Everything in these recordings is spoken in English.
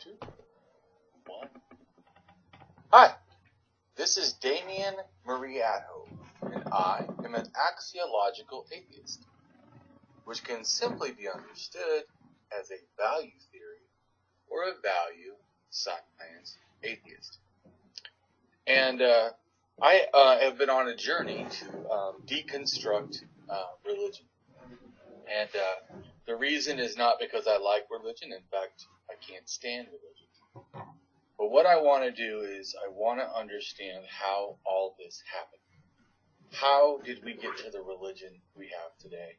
2, 1. Hi, this is Damian Mariato, and I am an axiological atheist, which can simply be understood as a value theory or a value science atheist. And I have been on a journey to deconstruct religion. And the reason is not because I like religion. In fact, I can't stand religion. But what I want to do is I want to understand how all this happened. How did we get to the religion we have today?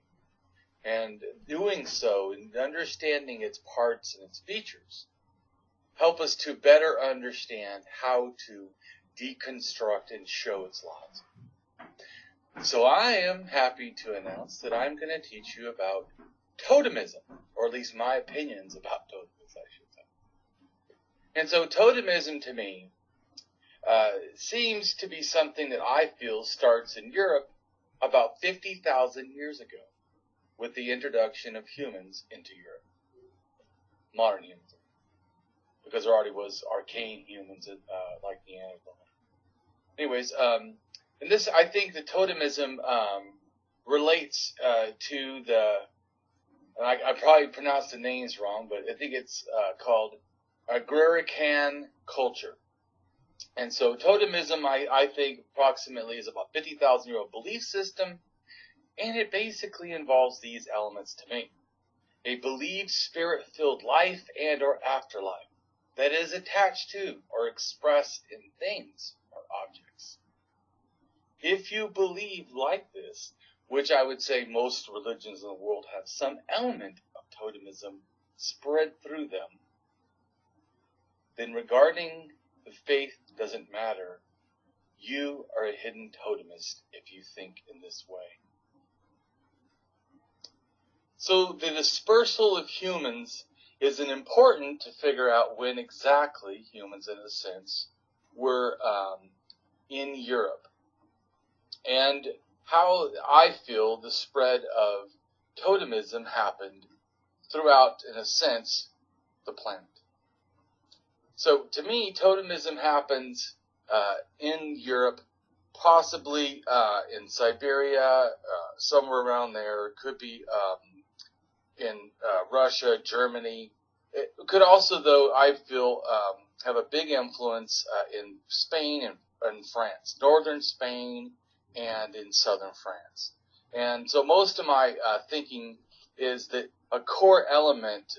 And doing so, and understanding its parts and its features, help us to better understand how to deconstruct and show its lies. So I am happy to announce that I'm going to teach you about totemism, or at least my opinions about totemism, I should say. And so totemism to me seems to be something that I feel starts in Europe about 50,000 years ago with the introduction of humans into Europe, modern humans, because there already was archaic humans like Neanderthals. Anyways, and this, I think the totemism relates to the, and I probably pronounced the names wrong, but I think it's called Agrarian culture. And so totemism, I think, approximately is about 50,000-year-old belief system, and it basically involves these elements to me. A believed spirit-filled life and or afterlife that is attached to or expressed in things or objects. If you believe like this, which I would say most religions in the world have some element of totemism spread through them, then regarding the faith doesn't matter. You are a hidden totemist if you think in this way. So the dispersal of humans is important to figure out when exactly humans, in a sense, were in Europe. And how I feel the spread of totemism happened throughout, in a sense, the planet. So to me, totemism happens in Europe, possibly in Siberia, somewhere around there. It could be in Russia, Germany. It could also, though, I feel, have a big influence in Spain and France, northern Spain and in southern France. And so most of my thinking is that a core element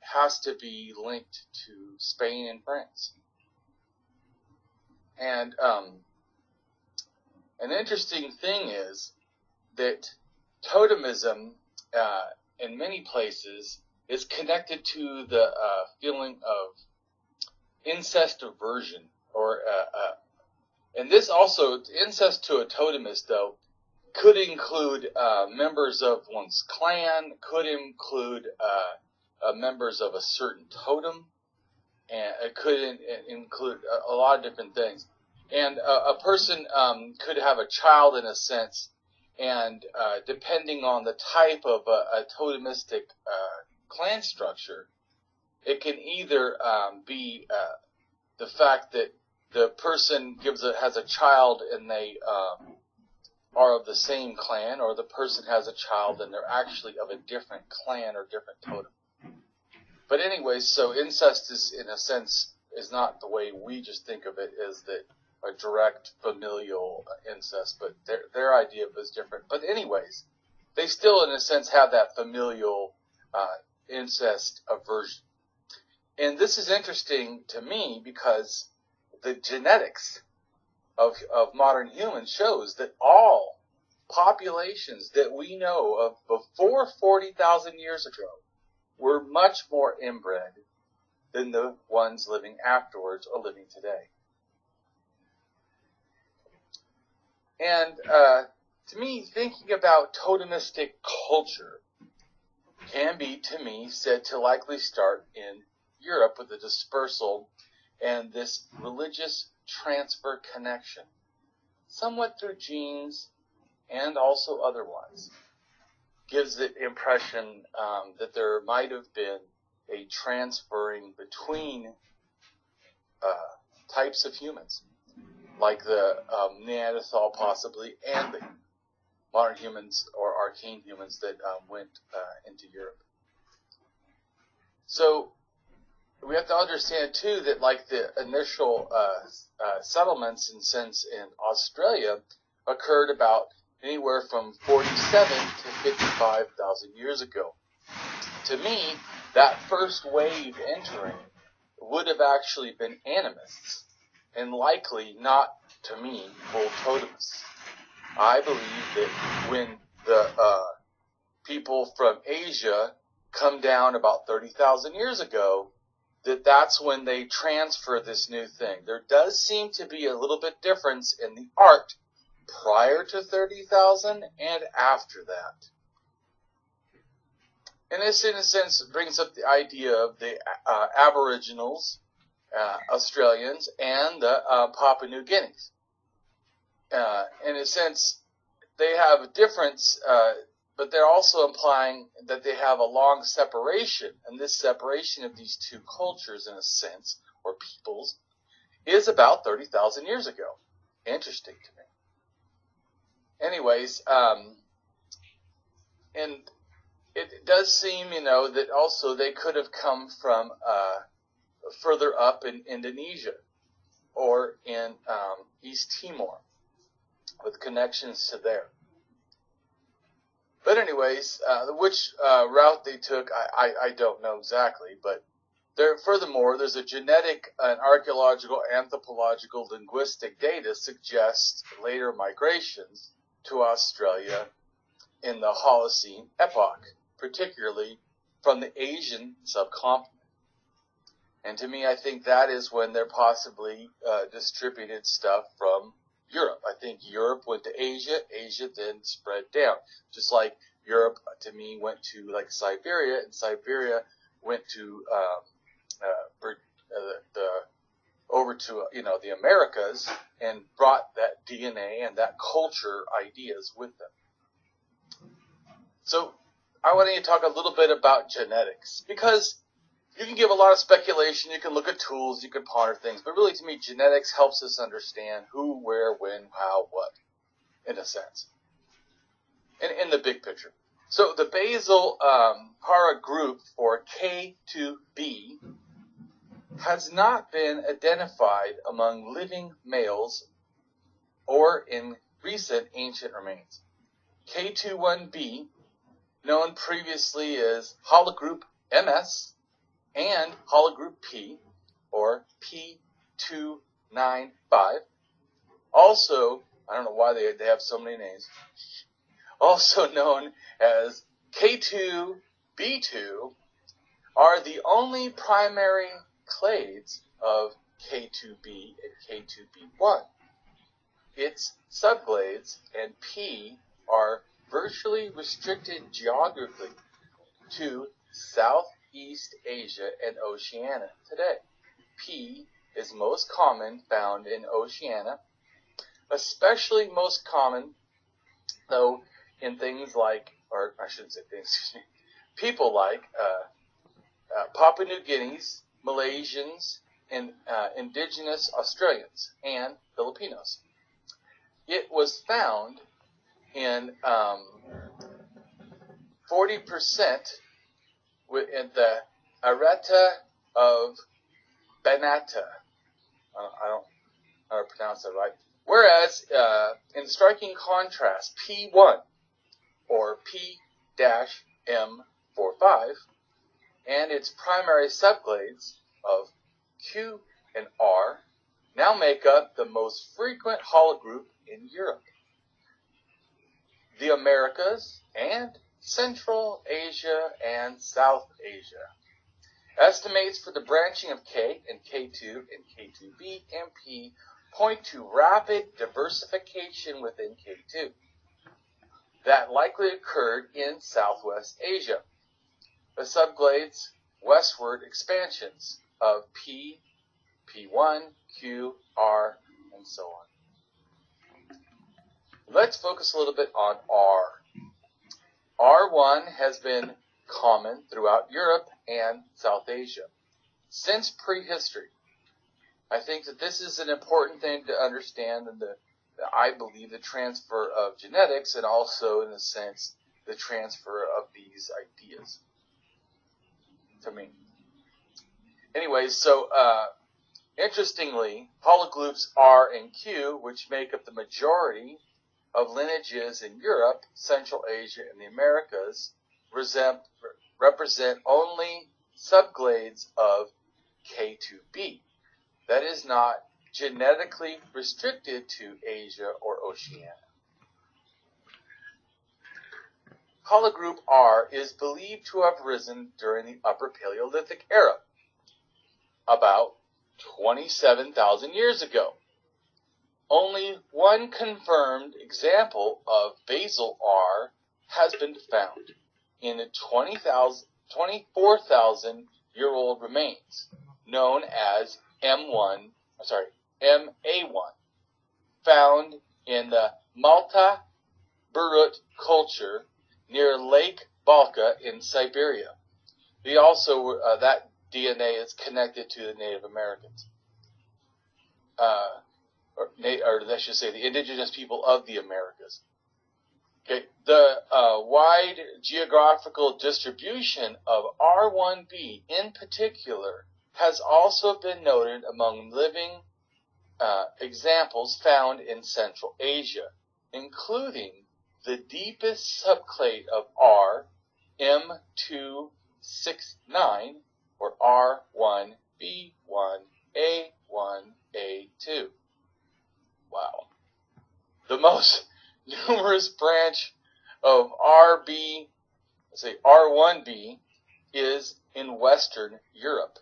has to be linked to Spain and France. And an interesting thing is that totemism in many places is connected to the feeling of incest aversion, or and this also, incest to a totemist, though, could include members of one's clan, could include members of a certain totem, and it could include a lot of different things. And a person could have a child, in a sense, and depending on the type of a totemistic clan structure, it can either be the fact that the person has a child and they are of the same clan, or the person has a child and they're actually of a different clan or different totem. But anyways, so incest is, in a sense, is not the way we just think of it, as that a direct familial incest, but their idea of it is different. But anyways, they still, in a sense, have that familial incest aversion. And this is interesting to me because the genetics of modern humans shows that all populations that we know of before 40,000 years ago were much more inbred than the ones living afterwards or living today. And to me, thinking about totemistic culture can be, to me, said to likely start in Europe with the dispersal and this religious transfer connection, somewhat through genes and also otherwise. Gives the impression that there might have been a transferring between types of humans, like the Neanderthal possibly, and the modern humans or archaic humans that went into Europe. So we have to understand too that like the initial settlements in Australia occurred about anywhere from 47 to 55,000 years ago. To me, that first wave entering would have actually been animists, and likely not, to me, full totemists. I believe that when the people from Asia come down about 30,000 years ago, that's when they transfer this new thing. There does seem to be a little bit difference in the art prior to 30,000 and after that. And this, in a sense, brings up the idea of the Aboriginals, Australians, and the Papua New Guineas. In a sense, they have a difference, but they're also implying that they have a long separation, and this separation of these two cultures, in a sense, or peoples, is about 30,000 years ago. Interesting to me. Anyways, and it does seem, that also they could have come from further up in Indonesia or in East Timor, with connections to there. But anyways, which route they took, I don't know exactly, but furthermore, there's a genetic and archaeological, anthropological, linguistic data suggests later migrations to Australia in the Holocene epoch, particularly from the Asian subcontinent. And to me, I think that is when they're possibly distributed stuff from Europe. I think Europe went to Asia, Asia then spread down. Just like Europe, to me, went to like Siberia, and Siberia went to over to the Americas and brought that DNA and that culture ideas with them. So I want to talk a little bit about genetics, because you can give a lot of speculation, you can look at tools, you can ponder things, but really to me genetics helps us understand who, where, when, how, what, in a sense, in the big picture. So the basal para group for K2b has not been identified among living males or in recent ancient remains. K21b, known previously as hologroup MS and hologroup P, or P295, also, I don't know why they have so many names, also known as K2b2, are the only primary clades of K2b and K2b1. Its subclades and P are virtually restricted geographically to Southeast Asia and Oceania today. P is most common found in Oceania, especially most common, though, in things like, or I shouldn't say things, excuse me, people like Papua New Guineas, Malaysians, and indigenous Australians and Filipinos. It was found in 40% in the Areta of Banata. I don't know how to pronounce that right. Whereas, in striking contrast, P1, or P-M45, and its primary subclades of Q and R now make up the most frequent hologroup in Europe, the Americas, and Central Asia and South Asia. Estimates for the branching of K and K2 and K2b and P point to rapid diversification within K2 that likely occurred in Southwest Asia. The subclades westward expansions of P, P1, Q, R, and so on. Let's focus a little bit on R. R1 has been common throughout Europe and South Asia since prehistory. I think that this is an important thing to understand, and I believe the transfer of genetics, and also, in a sense, the transfer of these ideas to me. Anyways, so interestingly, polygroups R and Q, which make up the majority of lineages in Europe, Central Asia, and the Americas, represent only subclades of K2b. That is not genetically restricted to Asia or Oceania. Polygroup R is believed to have arisen during the Upper Paleolithic era, about 27,000 years ago. Only one confirmed example of basal R has been found in the 24,000-year-old remains, known as MA1, found in the Malta Burut culture near Lake Balka in Siberia. They also that DNA is connected to the Native Americans, or I should say, the indigenous people of the Americas. Okay, the wide geographical distribution of R1b in particular has also been noted among living examples found in Central Asia, including the deepest subclade of R, M269, or R1B1A1A2. Wow. The most numerous branch of R1b is in Western Europe.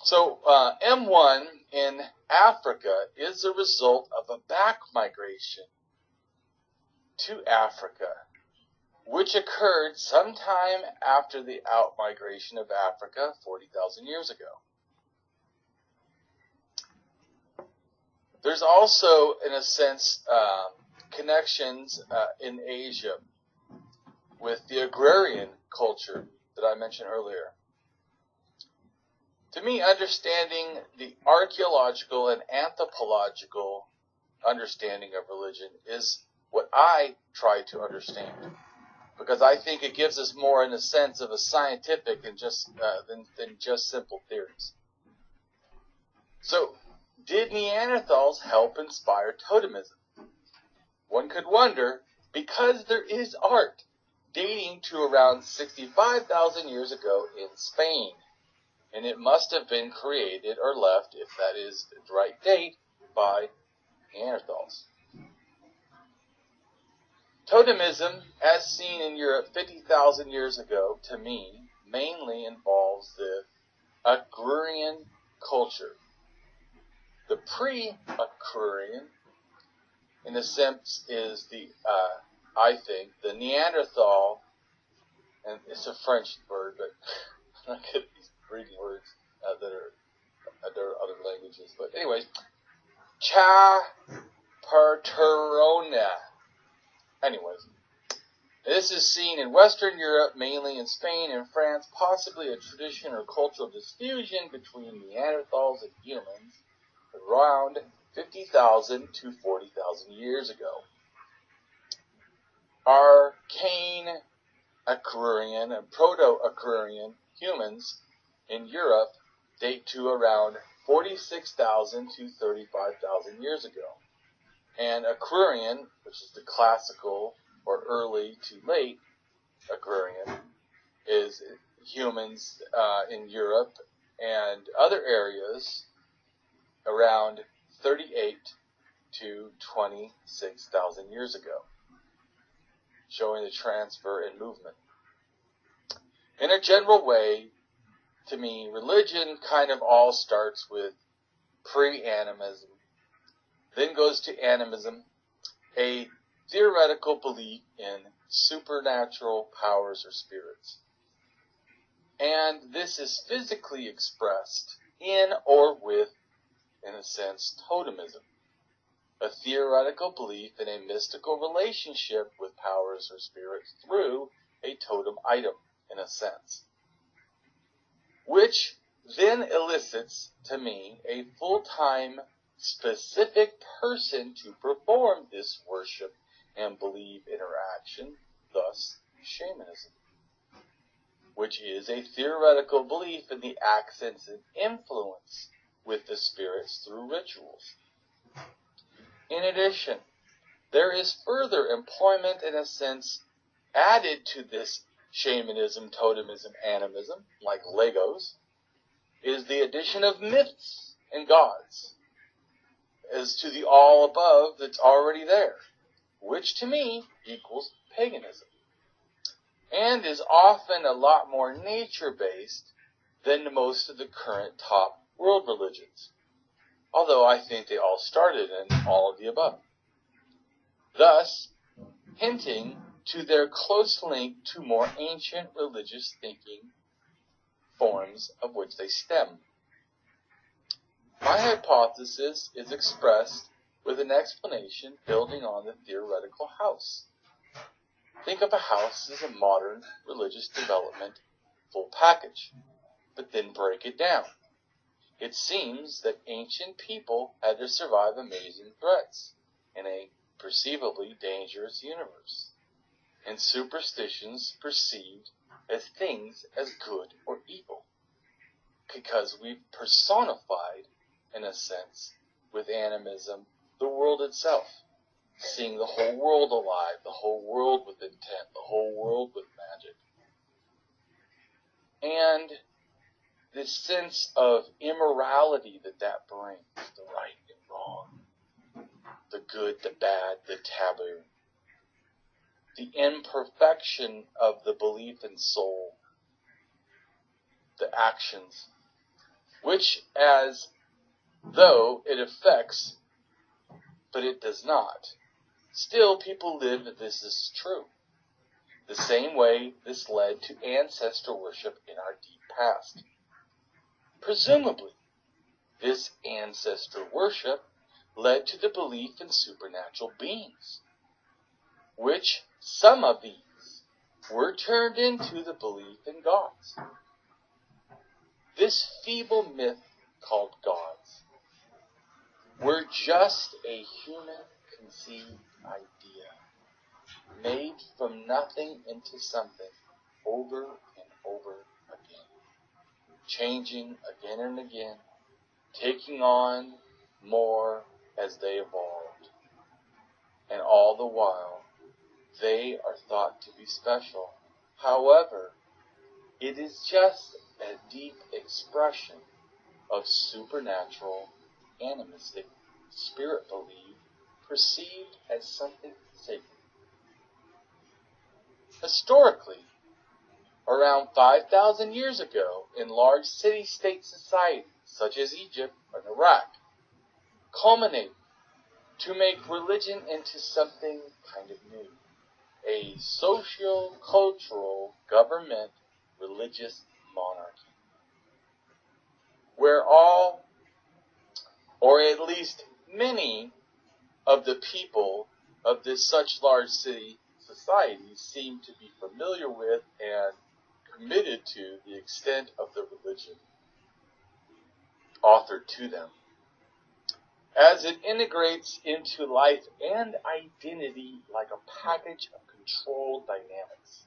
So M1 in Africa is a result of a back migration to Africa, which occurred sometime after the out-migration of Africa 40,000 years ago. There's also, in a sense, connections in Asia with the Agrarian culture that I mentioned earlier. To me, understanding the archaeological and anthropological understanding of religion is what I try to understand, because I think it gives us more in the sense of a scientific and than just simple theories. So, did Neanderthals help inspire totemism? One could wonder, because there is art dating to around 65,000 years ago in Spain, and it must have been created or left, if that is the right date, by Neanderthals. Totemism, as seen in Europe 50,000 years ago, to me, mainly involves the Agrarian culture. The Pre-Aurignacian, in a sense, is I think, the Neanderthal, and it's a French word, but I'm not good at these reading words that are other languages. But anyways, Châtelperronian. Anyways, this is seen in Western Europe, mainly in Spain and France, possibly a tradition or cultural diffusion between Neanderthals and humans around 50,000 to 40,000 years ago. Archaic Agrarian and Proto-Aurignacian humans in Europe date to around 46,000 to 35,000 years ago. And Agrarian, which is the classical or early to late Agrarian, is humans in Europe and other areas around 38 to 26,000 years ago, showing the transfer and movement. In a general way, to me, religion kind of all starts with pre-animism, then goes to animism, a theoretical belief in supernatural powers or spirits. And this is physically expressed in or with, in a sense, totemism, a theoretical belief in a mystical relationship with powers or spirits through a totem item, in a sense, which then elicits to me a full-time specific person to perform this worship and belief interaction, thus shamanism, which is a theoretical belief in the accents and influence with the spirits through rituals. In addition, there is further employment, in a sense, added to this shamanism, totemism, animism, like Legos, is the addition of myths and gods as to the all above that's already there, which to me equals paganism, and is often a lot more nature-based than most of the current top world religions, although I think they all started in all of the above, thus hinting to their close link to more ancient religious thinking forms of which they stem. My hypothesis is expressed with an explanation building on the theoretical house. Think of a house as a modern religious development full package, but then break it down. It seems that ancient people had to survive amazing threats in a perceivably dangerous universe, and superstitions perceived as things as good or evil, because we've personified, in a sense, with animism, the world itself, seeing the whole world alive, the whole world with intent, the whole world with magic. And this sense of immorality that brings, the right and wrong, the good, the bad, the taboo, the imperfection of the belief in soul, the actions, which as though it affects, but it does not. Still, people live that this is true. The same way this led to ancestor worship in our deep past. Presumably, this ancestor worship led to the belief in supernatural beings, which some of these were turned into the belief in gods. This feeble myth called gods were just a human-conceived idea, made from nothing into something over and over again, changing again and again, taking on more as they evolved, and all the while they are thought to be special. However, it is just a deep expression of supernatural, animistic, spirit belief perceived as something sacred. Historically, around 5,000 years ago, in large city-state societies such as Egypt and Iraq, culminated to make religion into something kind of new, a socio-cultural government religious monarchy, where all, or at least many, of the people of this such large city society seem to be familiar with and committed to the extent of the religion offered to them, as it integrates into life and identity like a package of controlled dynamics,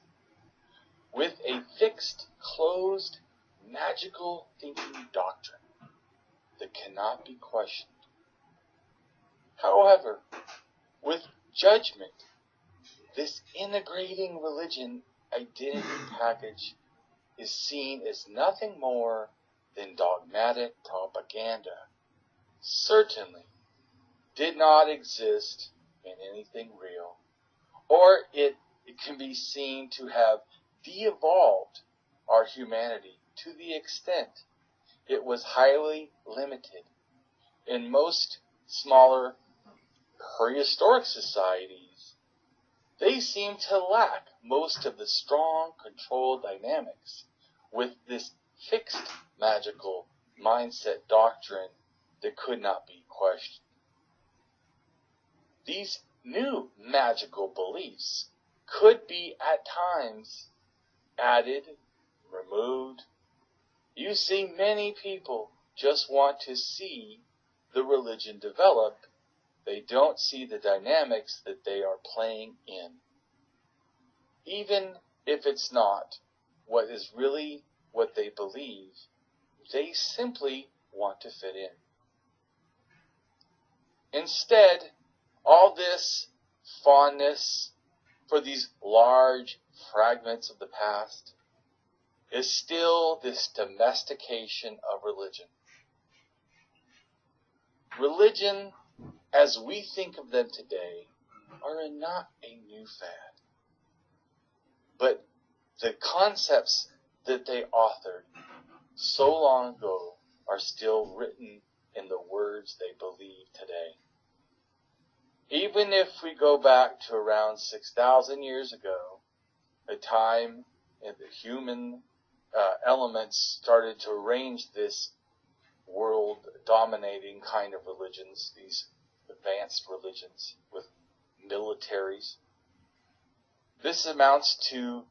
with a fixed, closed, magical thinking doctrine that cannot be questioned. However, with judgment, this integrating religion identity package is seen as nothing more than dogmatic propaganda. Certainly did not exist in anything real, or it can be seen to have de-evolved our humanity to the extent it was highly limited. In most smaller prehistoric societies, they seem to lack most of the strong control dynamics with this fixed magical mindset doctrine that could not be questioned. these new magical beliefs could be at times added, removed. You see, many people just want to see the religion develop. They don't see the dynamics that they are playing in. Even if it's not what is really what they believe, they simply want to fit in. Instead, all this fondness for these large fragments of the past is still this domestication of religion. Religion, as we think of them today, are not a new fad. But the concepts that they authored so long ago are still written in the words they believe today. Even if we go back to around 6,000 years ago, a time in the human elements started to arrange this world-dominating kind of religions, these advanced religions with militaries. This amounts to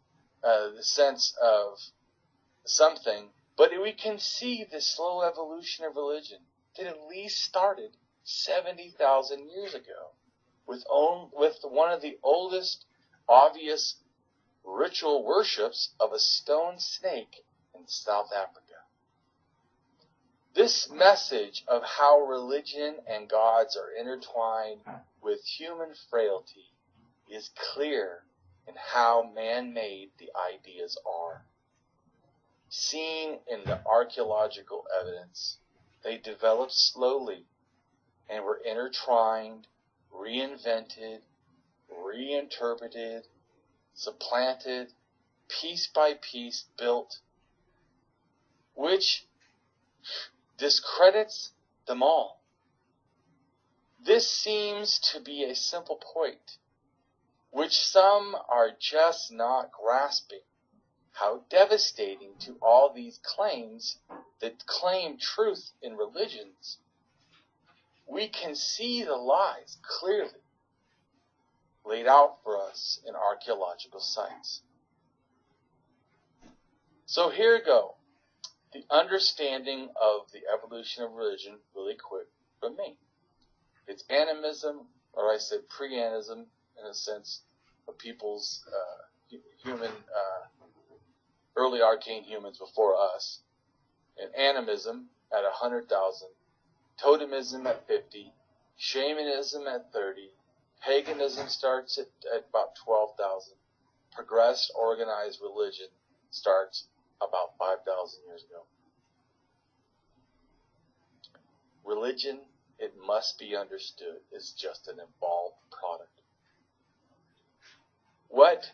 the sense of something, but we can see the slow evolution of religion that at least started 70,000 years ago with one of the oldest obvious ritual worships of a stone snake in South Africa. This message of how religion and gods are intertwined with human frailty is clear in how man-made the ideas are. Seen in the archaeological evidence, they developed slowly and were intertwined, reinvented, reinterpreted, supplanted, piece by piece built, which discredits them all. This seems to be a simple point, which some are just not grasping. How devastating to all these claims that claim truth in religions. We can see the lies clearly laid out for us in archaeological sites. So here we go. The understanding of the evolution of religion really quick from me. It's animism, or I said pre-animism, in a sense, of people's human, early arcane humans before us, and animism at 100,000, totemism at 50, shamanism at 30, paganism starts at about 12,000, progressed organized religion starts about 5,000 years ago. Religion, it must be understood, is just an evolved product. What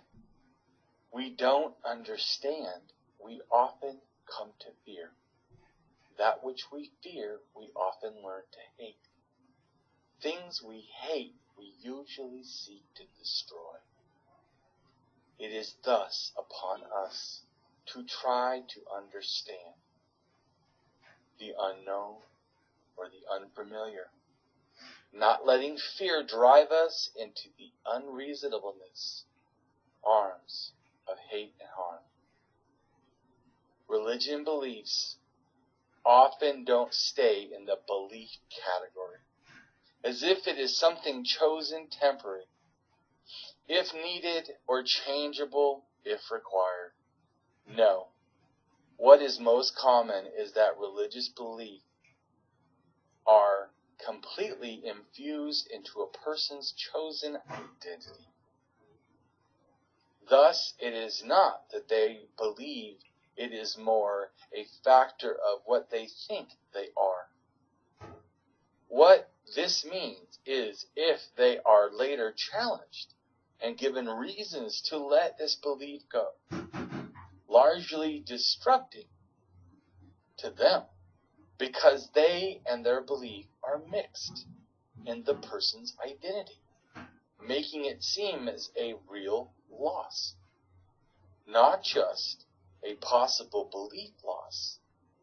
we don't understand, we often come to fear. That which we fear, we often learn to hate. Things we hate, we usually seek to destroy. It is thus upon us to try to understand the unknown or the unfamiliar, not letting fear drive us into the unreasonableness, arms of hate and harm. Religion beliefs often don't stay in the belief category, as if it is something chosen temporary, if needed, or changeable if required. No. What is most common is that religious beliefs are completely infused into a person's chosen identity. Thus, it is not that they believe, it is more a factor of what they think they are. What this means is if they are later challenged and given reasons to let this belief go, largely destructive to them, because they and their belief are mixed in the person's identity, making it seem as a real loss. Not just a possible belief loss,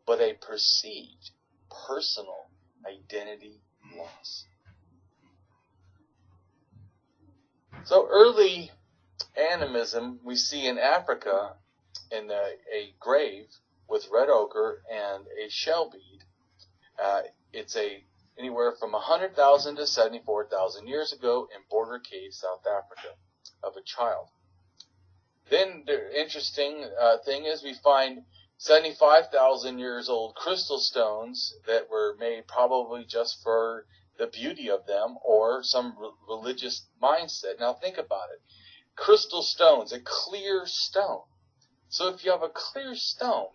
but a perceived personal identity loss. So early animism we see in Africa in a grave with red ochre and a shell bead. It's anywhere from 100,000 to 74,000 years ago in Border Cave, South Africa, of a child. Then the interesting thing is we find 75,000 years old crystal stones that were made probably just for the beauty of them or some religious mindset. Now think about it. Crystal stones, a clear stone. So if you have a clear stone,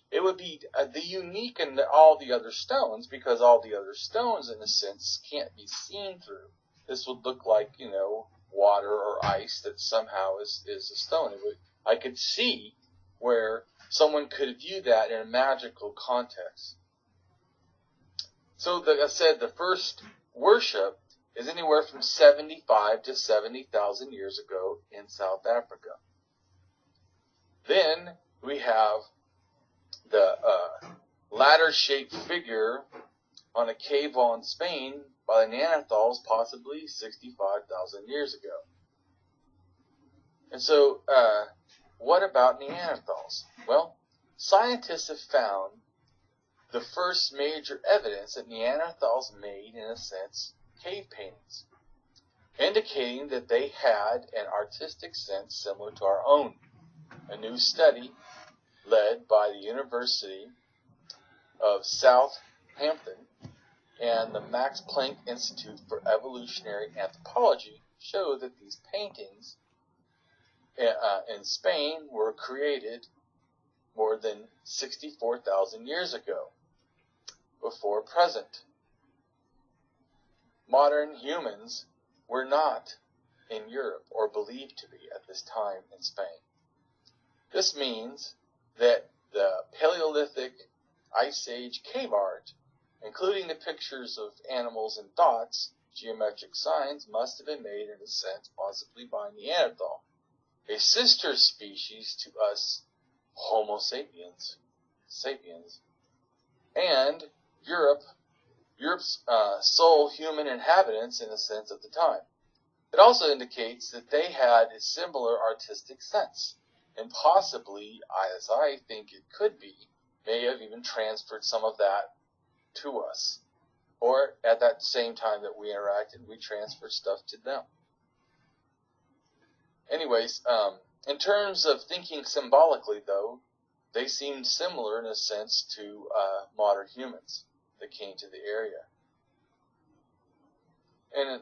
it would be the unique in all the other stones, because all the other stones, in a sense, can't be seen through. This would look like, water or ice that somehow is a stone. I could see where someone could view that in a magical context. So, like I said, the first worship is anywhere from 75 to 70,000 years ago in South Africa. Then we have the ladder-shaped figure on a cave wall in Spain by the Neanderthals, possibly 65,000 years ago. And so, what about Neanderthals? Well, scientists have found the first major evidence that Neanderthals made, in a sense, cave paintings, indicating that they had an artistic sense similar to our own. A new study led by the University of Southampton and the Max Planck Institute for Evolutionary Anthropology showed that these paintings in Spain were created more than 64,000 years ago, before present. Modern humans were not in Europe, or believed to be at this time in Spain. This means that the Paleolithic Ice Age cave art, including the pictures of animals and thoughts, geometric signs, must have been made, in a sense, possibly by Neanderthal, a sister species to us Homo sapiens, and Europe's sole human inhabitants, in a sense, at the time. It also indicates that they had a similar artistic sense, and possibly, as I think it could be, may have even transferred some of that to us. Or at that same time that we interacted, we transferred stuff to them. Anyways, in terms of thinking symbolically, though, they seemed similar in a sense to modern humans that came to the area. And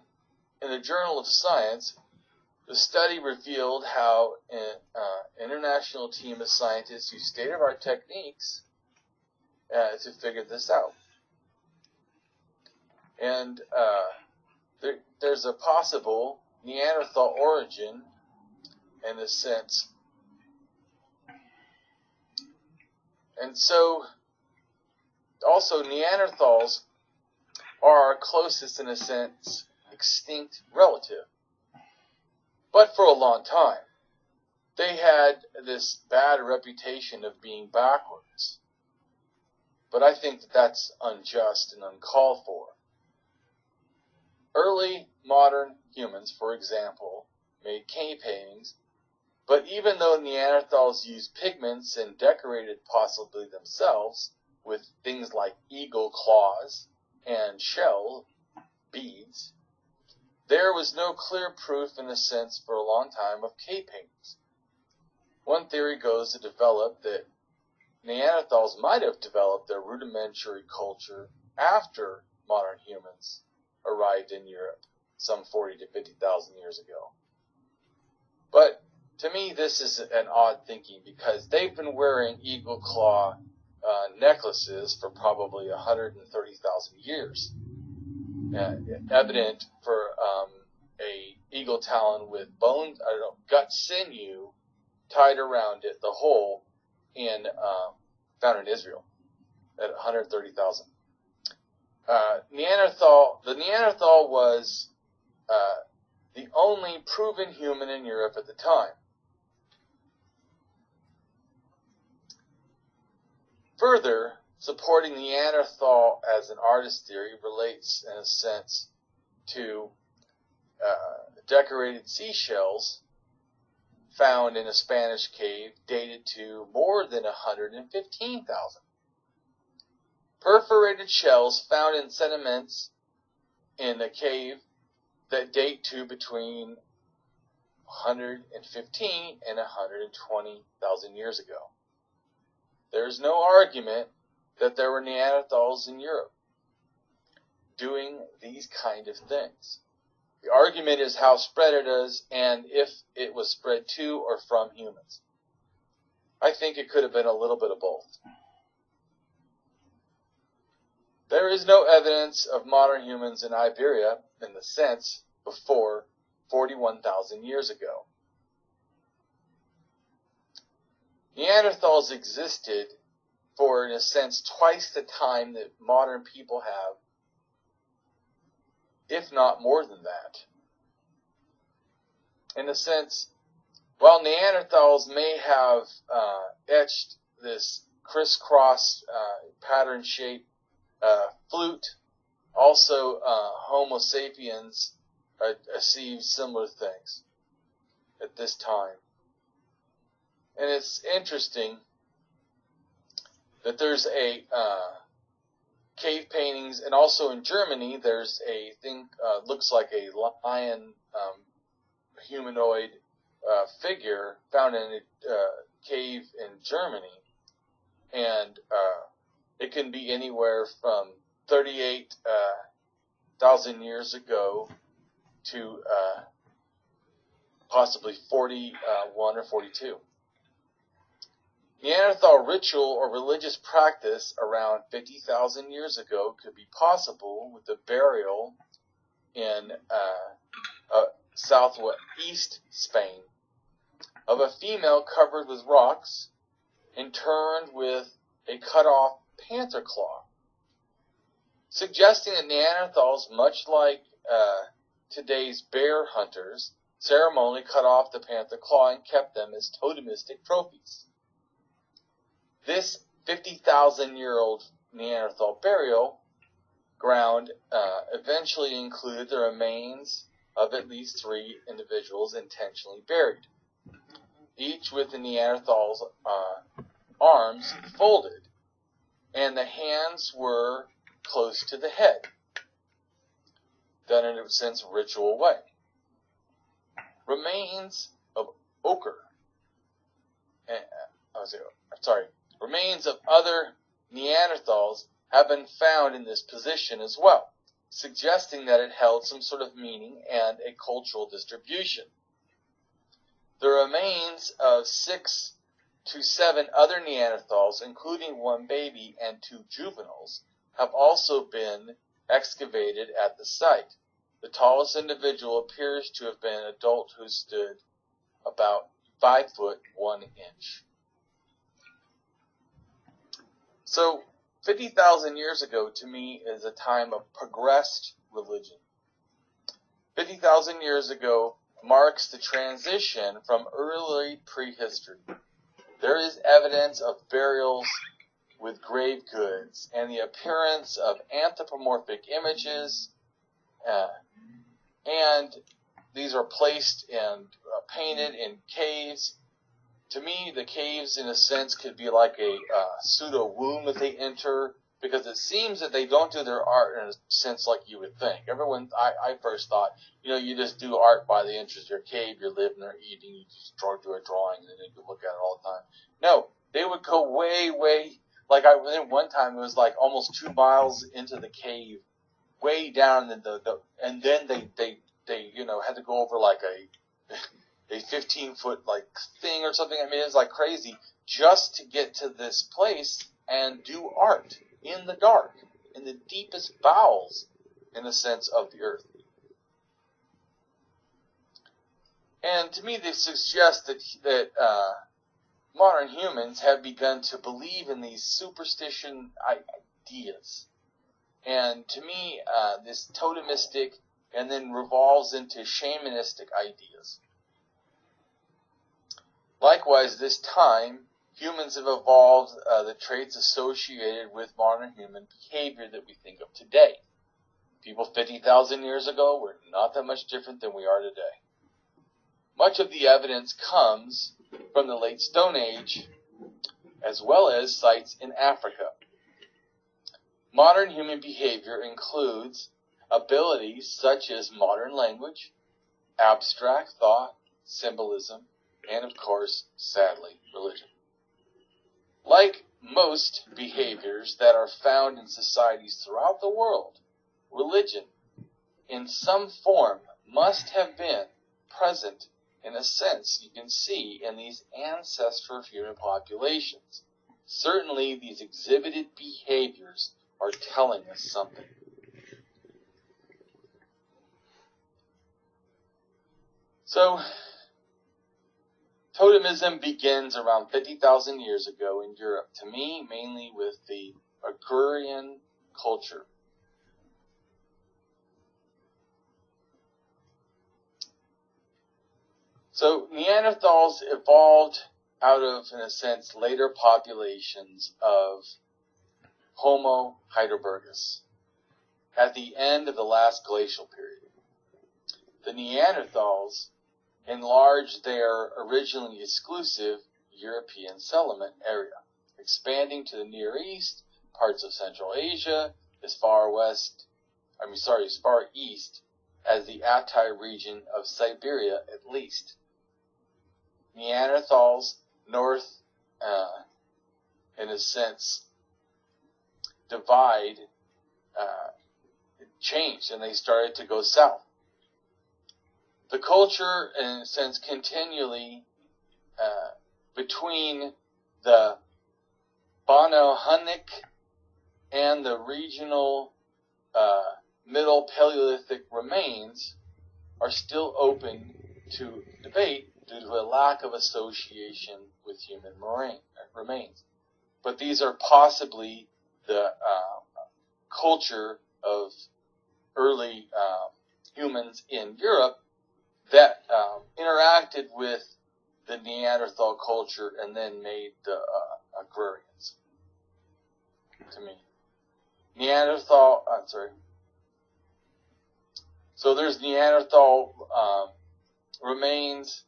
in the Journal of Science, the study revealed how an international team of scientists used state-of-the-art techniques to figure this out. And there's a possible Neanderthal origin, in a sense. And so, also, Neanderthals are our closest, in a sense, extinct relative. But for a long time, they had this bad reputation of being backwards. But I think that that's unjust and uncalled for. Early modern humans, for example, made cave paintings, but even though Neanderthals used pigments and decorated possibly themselves with things like eagle claws and shell beads, there was no clear proof, in a sense, for a long time of cave paintings. One theory goes to develop that Neanderthals might have developed their rudimentary culture after modern humans arrived in Europe some 40 to 50,000 years ago. But to me, this is an odd thinking, because they've been wearing eagle claw necklaces for probably 130,000 years. Evident for a eagle talon with bone, gut sinew tied around it, the whole, found in Israel at 130,000. The Neanderthal was the only proven human in Europe at the time. Further, supporting Neanderthal as an artist theory relates, in a sense, to decorated seashells found in a Spanish cave dated to more than 115,000. Perforated shells found in sediments in a cave that date to between 115 and 120,000 years ago. There is no argument that there were Neanderthals in Europe doing these kind of things. The argument is how spread it is and if it was spread to or from humans. I think it could have been a little bit of both. There is no evidence of modern humans in Iberia in the sense before 41,000 years ago. Neanderthals existed for, in a sense, twice the time that modern people have, if not more than that. In a sense, while Neanderthals may have etched this crisscross pattern shape flute, also Homo sapiens achieved similar things at this time. And it's interesting that there's a cave paintings, and also in Germany there's a thing looks like a lion humanoid figure found in a cave in Germany, and it can be anywhere from 38,000 years ago to possibly 41 or 42. Neanderthal ritual or religious practice around 50,000 years ago could be possible with the burial in southeast Spain of a female covered with rocks and turned with a cut-off panther claw, suggesting that Neanderthals, much like today's bear hunters, ceremonially cut off the panther claw and kept them as totemistic trophies. This 50,000-year-old Neanderthal burial ground eventually included the remains of at least 3 individuals intentionally buried, each with the Neanderthal's arms folded, and the hands were close to the head, done in a sense ritual way. Remains of remains of other Neanderthals have been found in this position as well, suggesting that it held some sort of meaning and a cultural distribution. The remains of 6 to 7 other Neanderthals, including 1 baby and 2 juveniles, have also been excavated at the site. The tallest individual appears to have been an adult who stood about 5 foot 1 inch. So, 50,000 years ago, to me, is a time of progressed religion. 50,000 years ago marks the transition from early prehistory. There is evidence of burials with grave goods and the appearance of anthropomorphic images, and these are placed and painted in caves. To me, the caves, in a sense, could be like a pseudo-womb that they enter, because it seems that they don't do their art in a sense like you would think. I first thought, you just do art by the entrance of your cave, you're living or eating, you just do a drawing, and then you can look at it all the time. No, they would go way, like one time it was like almost 2 miles into the cave, way down in and then they had to go over like a 15-foot like thing or something. I mean, it's like crazy just to get to this place and do art in the dark, in the deepest bowels, in the sense of the earth. And to me, they suggest that modern humans have begun to believe in these superstition ideas. And to me, this totemistic and then revolves into shamanistic ideas. Likewise, this time, humans have evolved the traits associated with modern human behavior that we think of today. People 50,000 years ago were not that much different than we are today. Much of the evidence comes from the late Stone Age, as well as sites in Africa. Modern human behavior includes abilities such as modern language, abstract thought, symbolism, and of course, sadly, religion. Like most behaviors that are found in societies throughout the world, religion, in some form, must have been present in a sense you can see in these ancestral human populations. Certainly, these exhibited behaviors are telling us something. So, Totemism begins around 50,000 years ago in Europe, to me, mainly with the Agrarian culture. So, Neanderthals evolved out of, in a sense, later populations of Homo heidelbergus at the end of the last glacial period. The Neanderthals enlarged their originally exclusive European settlement area, expanding to the Near East, parts of Central Asia, as far east as the Altai region of Siberia at least. Neanderthals north, in a sense, changed, and they started to go south. The culture, in a sense, continually between the Bohunic and the regional Middle Paleolithic remains are still open to debate due to a lack of association with human remains. But these are possibly the culture of early humans in Europe that interacted with the Neanderthal culture and then made the Agrarians, to me. So there's Neanderthal remains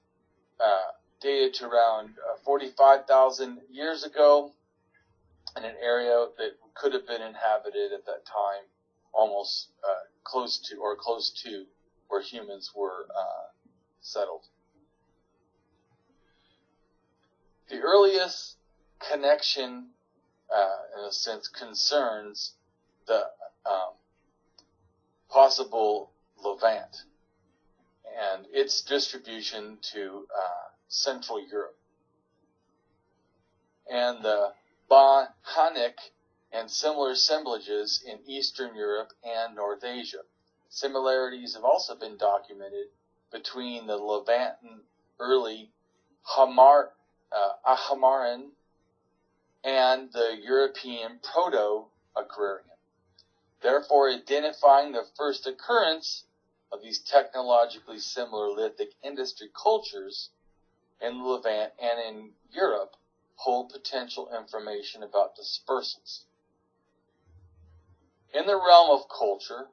dated to around 45,000 years ago in an area that could have been inhabited at that time, almost close to where humans were settled. The earliest connection, in a sense, concerns the possible Levant and its distribution to Central Europe, and the Bohunic and similar assemblages in Eastern Europe and North Asia. Similarities have also been documented between the Levantine early Ahmarian and the European Proto-Agrarian. Therefore, identifying the first occurrence of these technologically similar lithic industry cultures in the Levant and in Europe hold potential information about dispersals. In the realm of culture,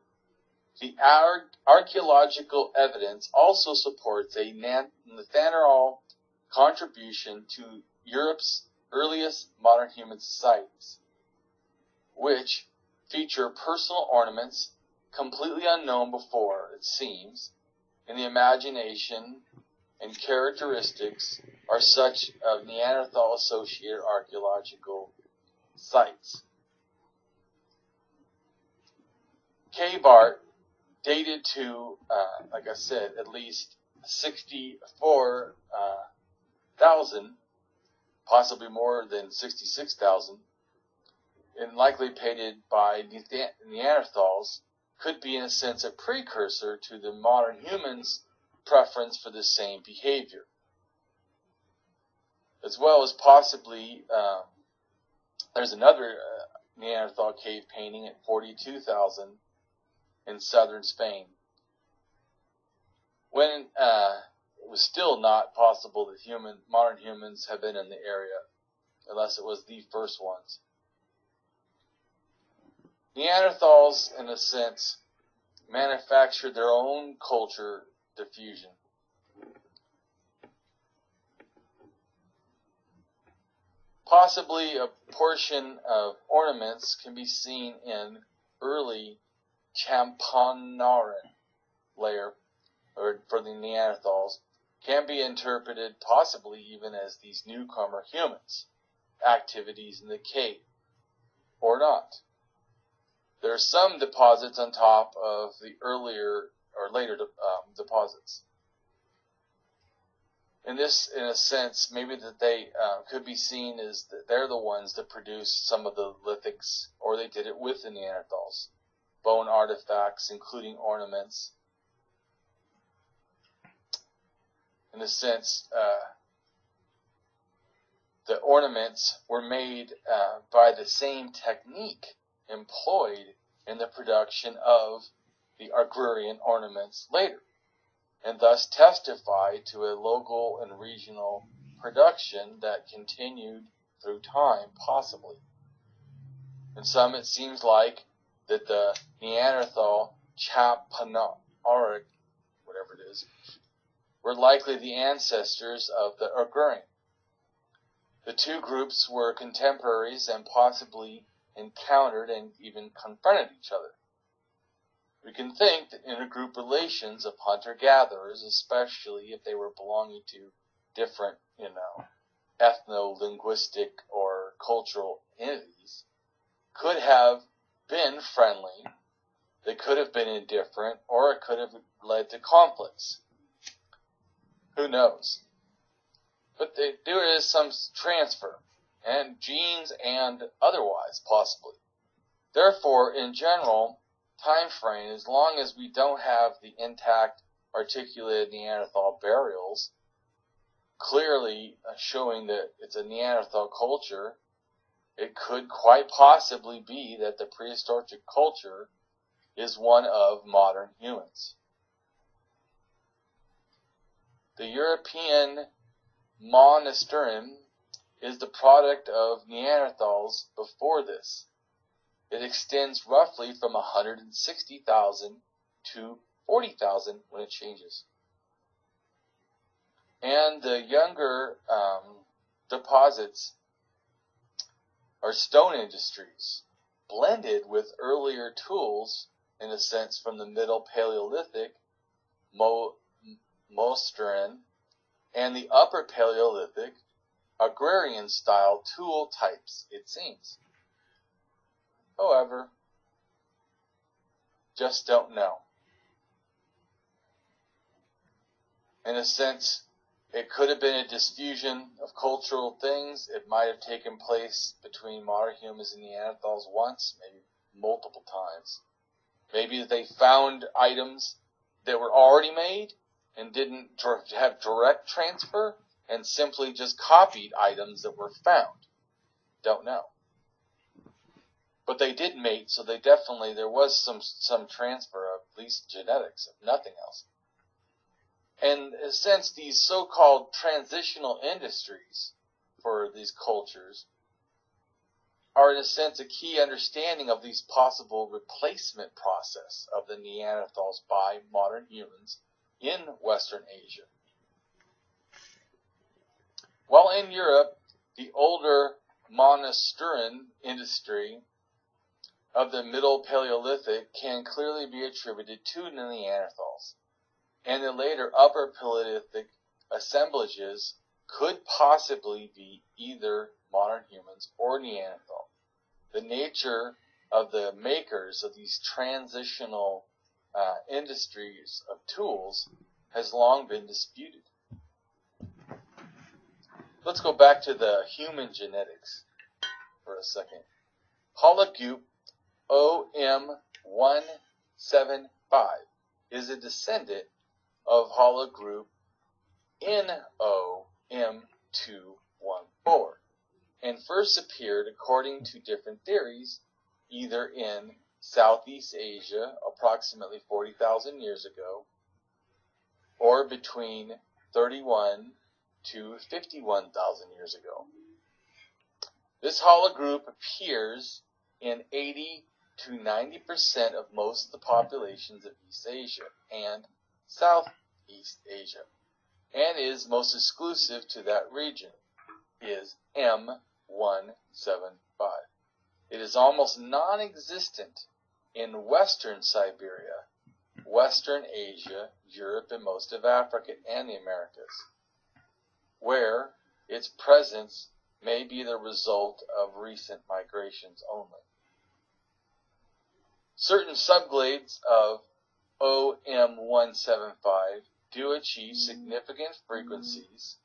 the archaeological evidence also supports a Neanderthal contribution to Europe's earliest modern human societies, which feature personal ornaments completely unknown before, it seems, in the imagination, and characteristics are such of Neanderthal-associated archaeological sites. Cave art dated to, like I said, at least 64,000, possibly more than 66,000, and likely painted by Neanderthals, could be in a sense a precursor to the modern humans' preference for the same behavior. As well as possibly, there's another Neanderthal cave painting at 42,000 in southern Spain, when it was still not possible that modern humans have been in the area, unless it was the first ones. Neanderthals, in a sense, manufactured their own culture diffusion. Possibly a portion of ornaments can be seen in early Châtelperronian layer, or for the Neanderthals, can be interpreted possibly even as these newcomer humans, activities in the cave, or not. There are some deposits on top of the earlier or later deposits. In a sense, maybe that they could be seen as that they're the ones that produced some of the lithics, or they did it with the Neanderthals. Bone artifacts, including ornaments. In a sense, the ornaments were made by the same technique employed in the production of the agrarian ornaments later, and thus testify to a local and regional production that continued through time, possibly. In some, it seems like that the Neanderthal Châtelperronian, whatever it is, were likely the ancestors of the Agrarian. The two groups were contemporaries and possibly encountered and even confronted each other. We can think that intergroup relations of hunter-gatherers, especially if they were belonging to different, ethno-linguistic or cultural entities, could have been friendly, they could have been indifferent, or it could have led to conflicts. Who knows? But there is some transfer, and genes and otherwise, possibly. Therefore, in general time frame, as long as we don't have the intact articulated Neanderthal burials, clearly showing that it's a Neanderthal culture, it could quite possibly be that the prehistoric culture is one of modern humans. The European Bohunician is the product of Neanderthals before this. It extends roughly from 160,000 to 40,000 when it changes. And the younger deposits are stone industries, blended with earlier tools, in a sense, from the Middle Paleolithic, Moestrin, and the Upper Paleolithic, Agrarian-style tool types, it seems. However, just don't know. In a sense, it could have been a diffusion of cultural things. It might have taken place between modern humans and Neanderthals once, maybe multiple times. Maybe they found items that were already made and didn't have direct transfer and simply just copied items that were found. Don't know. But they did mate, so there was some transfer of at least genetics, if nothing else. And in a sense, these so-called transitional industries for these cultures are in a sense a key understanding of these possible replacement process of the Neanderthals by modern humans in Western Asia. While in Europe, the older Monasteran industry of the Middle Paleolithic can clearly be attributed to the Neanderthals, and the later Upper Paleolithic assemblages could possibly be either modern humans or Neanderthal. The nature of the makers of these transitional industries of tools has long been disputed. Let's go back to the human genetics for a second. Hologoop OM175 is a descendant of Hologroup NOM214 and first appeared, according to different theories, either in Southeast Asia approximately 40,000 years ago or between 31 to 51,000 years ago. This hologroup appears in 80 to 90% of most of the populations of East Asia and Southeast Asia, and is most exclusive to that region, is M175. It is almost non-existent in Western Siberia, Western Asia, Europe, and most of Africa and the Americas, where its presence may be the result of recent migrations only. Certain subglades of OM175 do achieve significant frequencies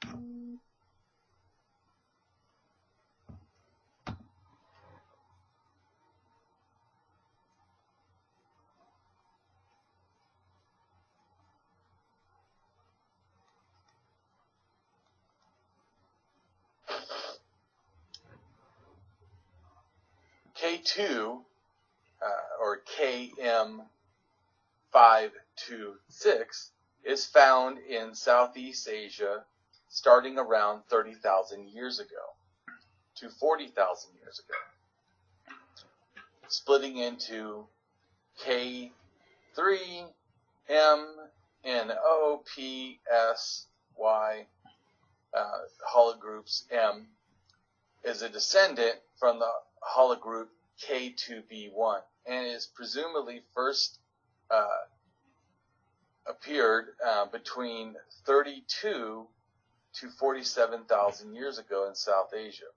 K2 or KM526 is found in Southeast Asia starting around 30,000 years ago to 40,000 years ago, splitting into K3, M, N, O, P, S, Y, hologroups M, is a descendant from the hologroup K2B1 and is presumably first appeared between 32 to 47,000 years ago in South Asia.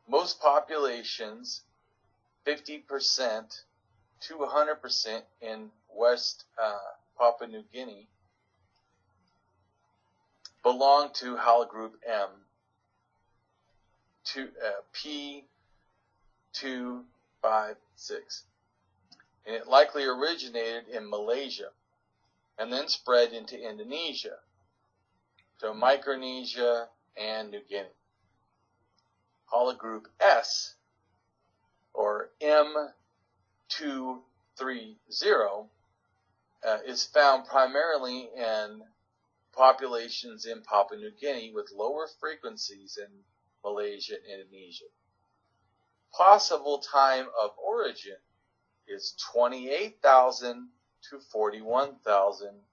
Most populations, 50% to 100% in West Papua New Guinea, belong to hologroup M, to P256, and it likely originated in Malaysia and then spread into Indonesia, to Micronesia and New Guinea. Hologroup S, or M230, is found primarily in populations in Papua New Guinea with lower frequencies in Malaysia and Indonesia. Possible time of origin is 28,000 to 41,000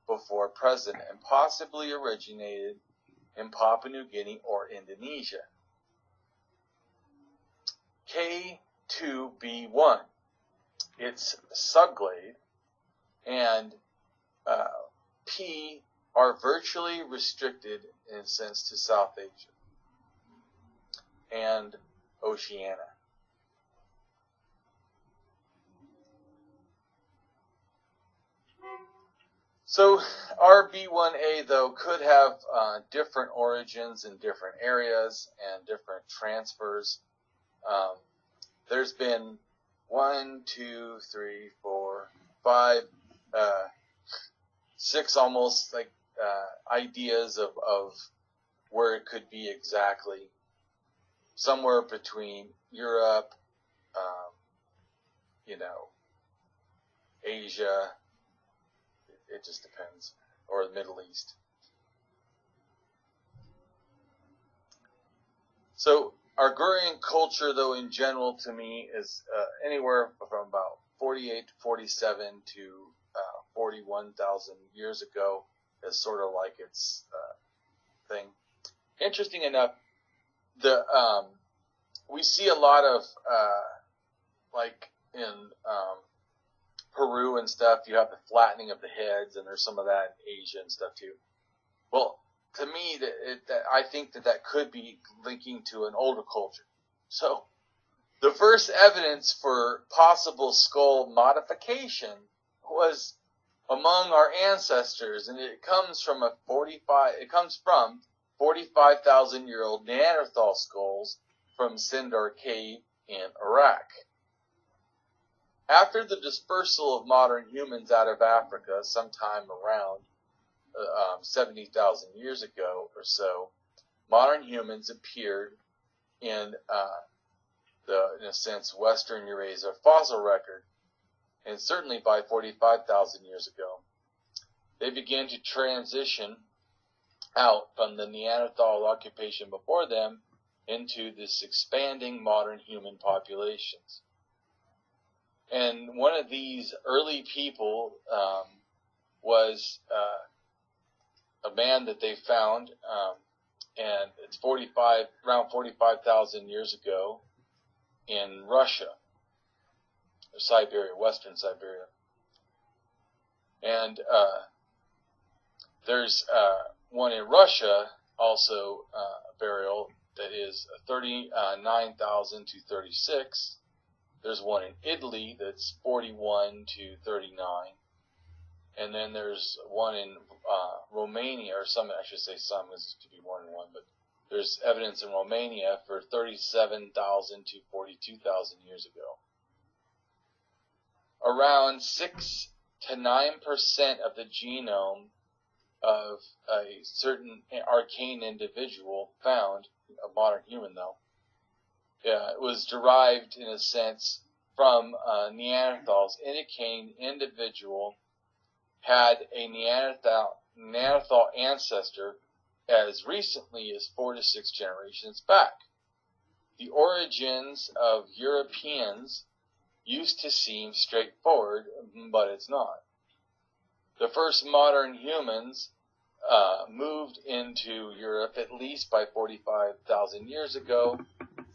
before present, and possibly originated in Papua New Guinea or Indonesia. K2B1, its subglade, and P are virtually restricted in a sense to South Asia and Oceania. So RB1A, though, could have different origins in different areas and different transfers. There's been 6 almost like ideas of where it could be exactly. Somewhere between Europe, Asia, it just depends, or the Middle East. So Agrarian culture, though, in general, to me, is anywhere from about 48 to 47 to 41,000 years ago, is sort of like its thing. Interesting enough, we see a lot of like in Peru and stuff, you have the flattening of the heads, and there's some of that in Asia and stuff too. Well, to me, I think that could be linking to an older culture. So, the first evidence for possible skull modification was among our ancestors, and it comes from 45,000-year-old Neanderthal skulls from Sindar Cave in Iraq. After the dispersal of modern humans out of Africa sometime around 70,000 years ago or so, modern humans appeared in in a sense, Western Eurasia fossil record, and certainly by 45,000 years ago, they began to transition out from the Neanderthal occupation before them into this expanding modern human populations. And one of these early people was a man that they found, and it's around 45,000 years ago in Russia, or Siberia, western Siberia. And there's one in Russia, also a burial that is 39,000 to 36. There's one in Italy that's 41 to 39. And then there's one in Romania, or some, I should say some, is to be more than one, but there's evidence in Romania for 37,000 to 42,000 years ago. Around 6 to 9% of the genome of a certain archaic individual found, a modern human though, it was derived in a sense from Neanderthals, indicating the individual had a Neanderthal ancestor as recently as 4 to 6 generations back. The origins of Europeans used to seem straightforward, but it's not. The first modern humans moved into Europe at least by 45,000 years ago,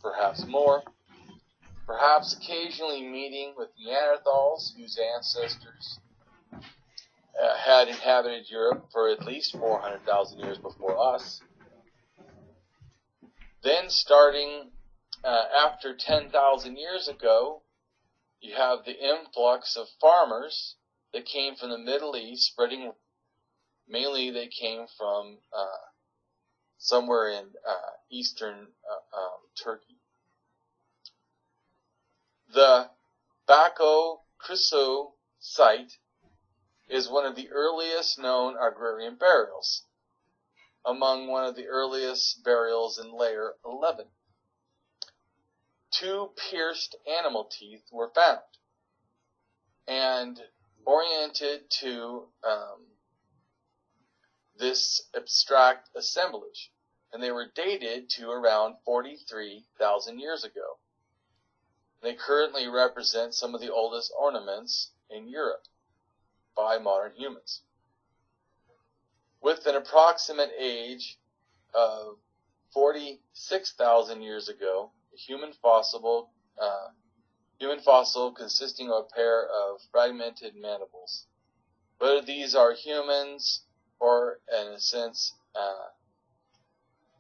perhaps more, perhaps occasionally meeting with Neanderthals whose ancestors had inhabited Europe for at least 400,000 years before us. Then starting after 10,000 years ago, you have the influx of farmers that came from the Middle East, spreading, mainly they came from somewhere in eastern Turkey. The Bako Kriso site is one of the earliest known agrarian burials, among one of the earliest burials in layer 11. 2 pierced animal teeth were found, and oriented to this abstract assemblage, and they were dated to around 43,000 years ago. They currently represent some of the oldest ornaments in Europe by modern humans. With an approximate age of 46,000 years ago, a human fossil consisting of a pair of fragmented mandibles. Whether these are humans or, in a sense,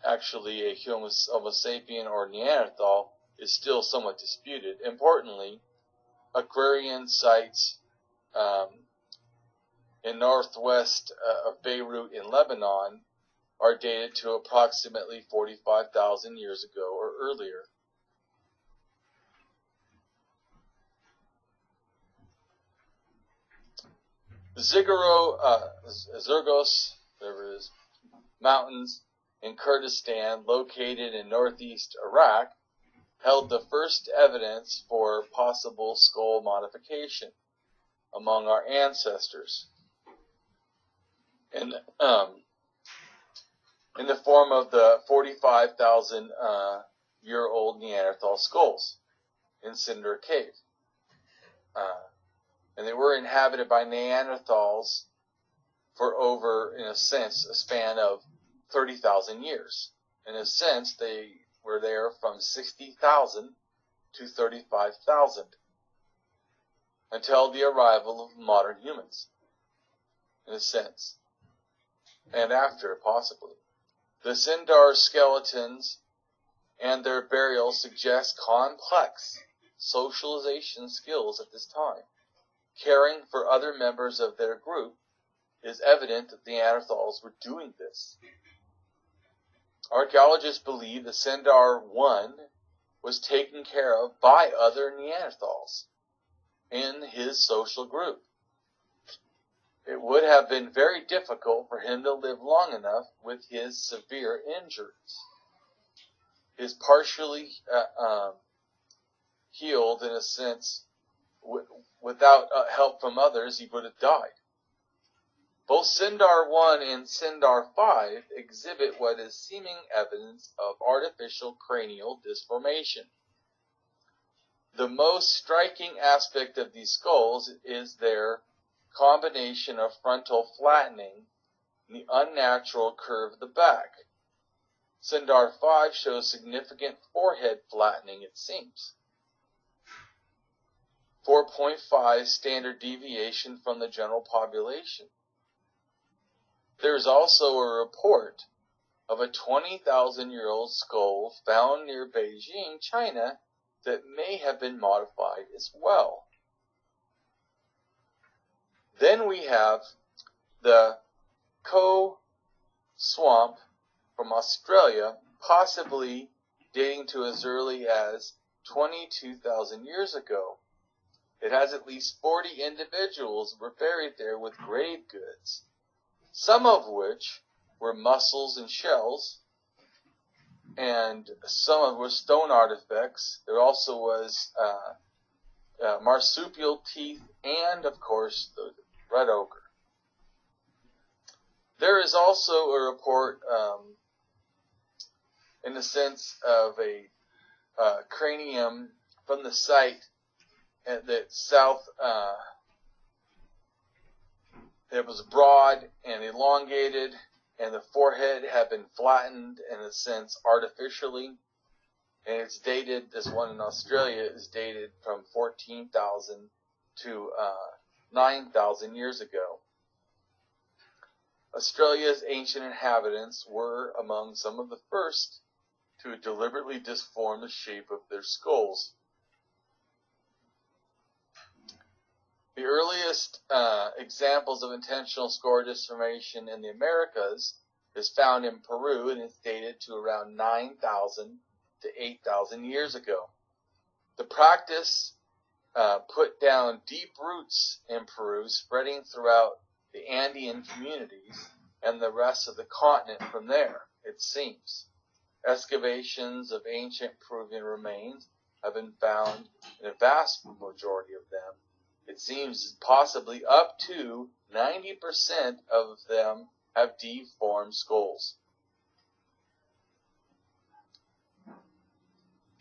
actually a Homo sapien or Neanderthal is still somewhat disputed. Importantly, agrarian sites in northwest of Beirut in Lebanon are dated to approximately 45,000 years ago or earlier. Zagros, whatever it is, mountains in Kurdistan, located in northeast Iraq, held the first evidence for possible skull modification among our ancestors, in the form of the 45,000 year old Neanderthal skulls in Cinder Cave. And they were inhabited by Neanderthals for over, in a sense, a span of 30,000 years. In a sense, they were there from 60,000 to 35,000 until the arrival of modern humans, in a sense, and after, possibly. The Sindar skeletons and their burials suggest complex socialization skills at this time. Caring for other members of their group is evident that the Neanderthals were doing this. Archaeologists believe that Sindar I was taken care of by other Neanderthals in his social group. It would have been very difficult for him to live long enough with his severe injuries. His partially healed, in a sense, without help from others, he would have died. Both Sindar I and Sindar V exhibit what is seeming evidence of artificial cranial disformation. The most striking aspect of these skulls is their combination of frontal flattening and the unnatural curve of the back. Sundar 5 shows significant forehead flattening, it seems. 4.5 standard deviation from the general population. There is also a report of a 20,000-year-old skull found near Beijing, China, that may have been modified as well. Then we have the Ko swamp from Australia, possibly dating to as early as 22,000 years ago. It has at least 40 individuals were buried there with grave goods, some of which were mussels and shells, and some of them were stone artifacts. There also was marsupial teeth and, of course, the red ochre. There is also a report in the sense of a cranium from the site that south, it was broad and elongated, and the forehead had been flattened in a sense artificially, and it's dated, this one in Australia is dated from 14,000 to 9,000 years ago. Australia's ancient inhabitants were among some of the first to deliberately disform the shape of their skulls. The earliest examples of intentional skull disformation in the Americas is found in Peru, and it's dated to around 9,000 to 8,000 years ago. The practice put down deep roots in Peru, spreading throughout the Andean communities and the rest of the continent from there, it seems. Excavations of ancient Peruvian remains have been found in a vast majority of them. It seems possibly up to 90% of them have deformed skulls.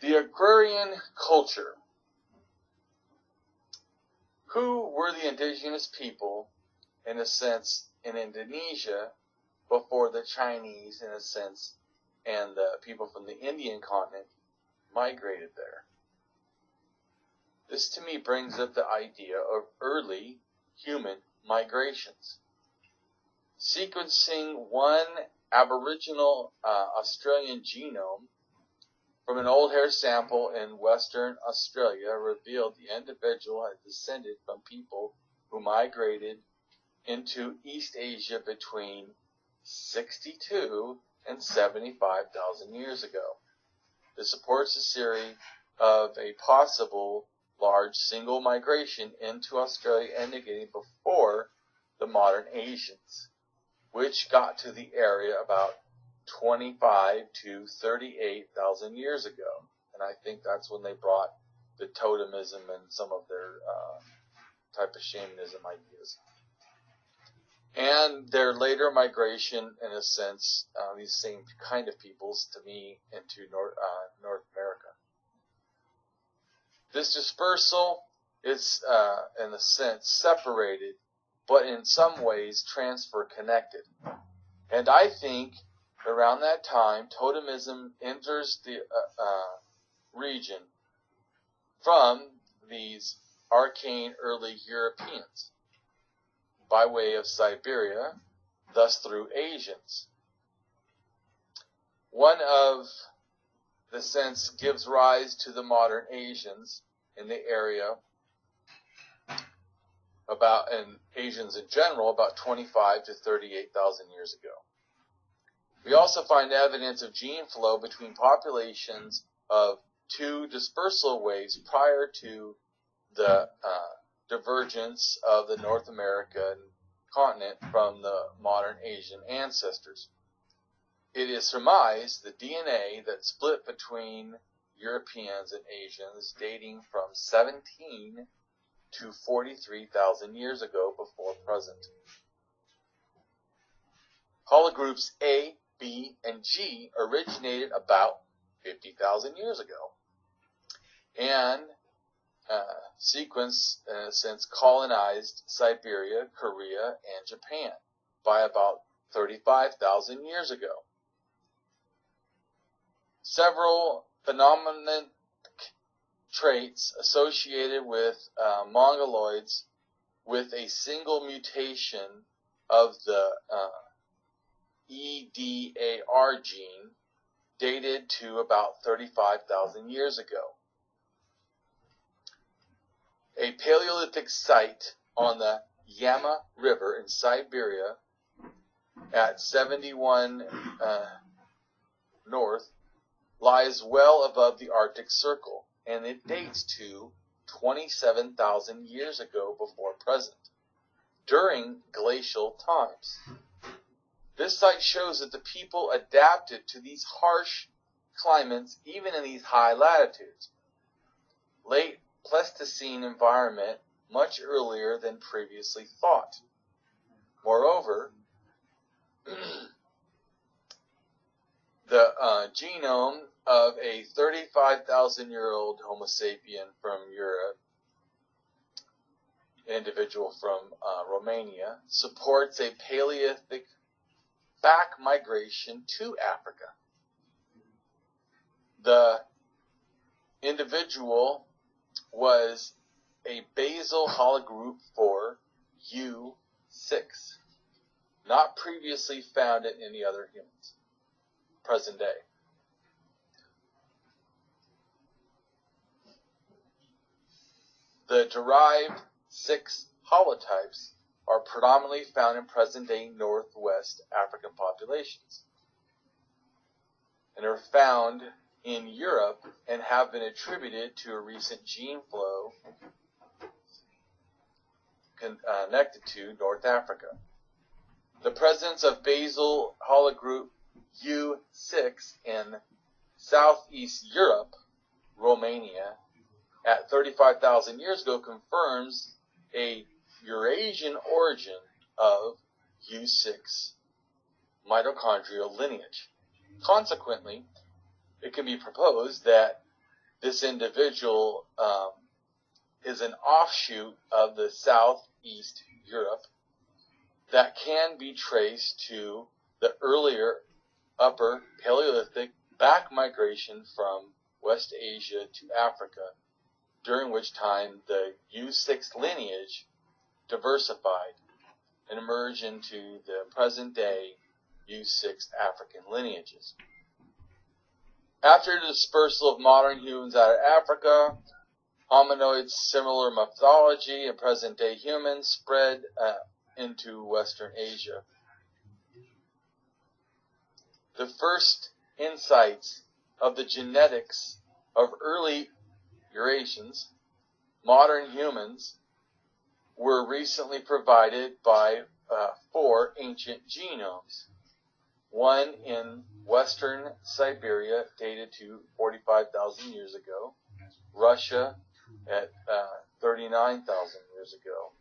The agrarian culture. Who were the indigenous people, in a sense, in Indonesia before the Chinese, in a sense, and the people from the Indian continent migrated there? This to me brings up the idea of early human migrations. Sequencing one Aboriginal Australian genome from an old hair sample in Western Australia revealed the individual had descended from people who migrated into East Asia between 62 and 75,000 years ago. This supports a theory of a possible large single migration into Australia indicating before the modern Asians, which got to the area about 25 to 38,000 years ago. And I think that's when they brought the totemism and some of their type of shamanism ideas. And their later migration, in a sense, these same kind of peoples, to me, into North America. This dispersal is, in a sense, separated, but in some ways transfer connected. And I think around that time, totemism enters the region from these arcane early Europeans by way of Siberia, thus through Asians. One of the sense gives rise to the modern Asians in the area and Asians in general, about 25 to 38,000 years ago. We also find evidence of gene flow between populations of two dispersal waves prior to the divergence of the North American continent from the modern Asian ancestors. It is surmised the DNA that split between Europeans and Asians dating from 17 to 43,000 years ago before present. Hologroups A, B, and G originated about 50,000 years ago. And sequence since colonized Siberia, Korea, and Japan by about 35,000 years ago. Several phenomenon traits associated with Mongoloids with a single mutation of the EDAR gene dated to about 35,000 years ago. A Paleolithic site on the Yama River in Siberia at 71 north lies well above the Arctic Circle, and it dates to 27,000 years ago before present, during glacial times. This site shows that the people adapted to these harsh climates even in these high latitudes. Late Pleistocene environment much earlier than previously thought. Moreover, the genome of a 35,000-year-old Homo sapien from Europe, individual from Romania, supports a Paleolithic back migration to Africa. The individual was a basal hologroup for U6, not previously found in any other humans, present day. The derived 6 holotypes are predominantly found in present-day northwest African populations, and are found in Europe and have been attributed to a recent gene flow connected to North Africa. The presence of basal hologroup U6 in Southeast Europe, Romania, at 35,000 years ago confirms a Eurasian origin of U6 mitochondrial lineage. Consequently, it can be proposed that this individual is an offshoot of the Southeast Europe that can be traced to the earlier Upper Paleolithic back migration from West Asia to Africa, during which time the U6 lineage diversified and emerged into the present-day U6 African lineages. After the dispersal of modern humans out of Africa, hominoids similar mythology and present-day humans spread into Western Asia. The first insights of the genetics of early Eurasians, modern humans, were recently provided by 4 ancient genomes. One in Western Siberia, dated to 45,000 years ago. Russia at 39,000 years ago.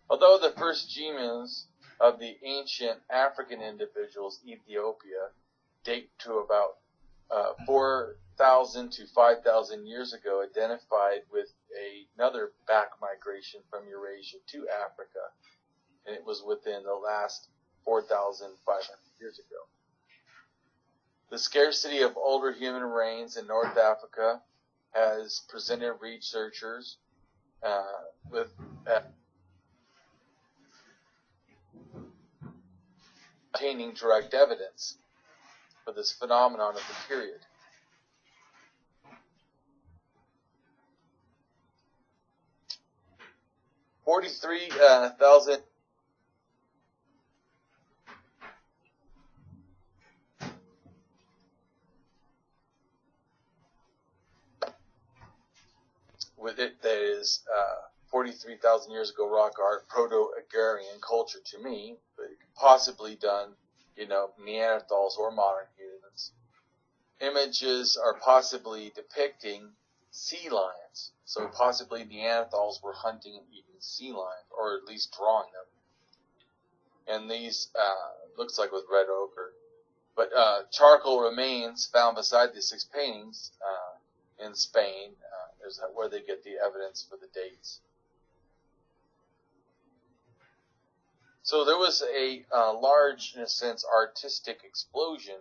Although the first genomes of the ancient African individuals, Ethiopia, date to about 4,000 to 5,000 years ago, identified with another back migration from Eurasia to Africa, and it was within the last 4,500 years ago. The scarcity of older human remains in North Africa has presented researchers with obtaining direct evidence for this phenomenon of the period. $43,000 with it, that is 43,000 years ago rock art, Proto-Agrarian culture to me, but it could possibly done, Neanderthals or modern humans. Images are possibly depicting sea lions, so possibly Neanderthals were hunting and eating sea lions, or at least drawing them. And these looks like with red ochre. But charcoal remains found beside these 6 paintings in Spain is where they get the evidence for the dates. So there was a large, in a sense, artistic explosion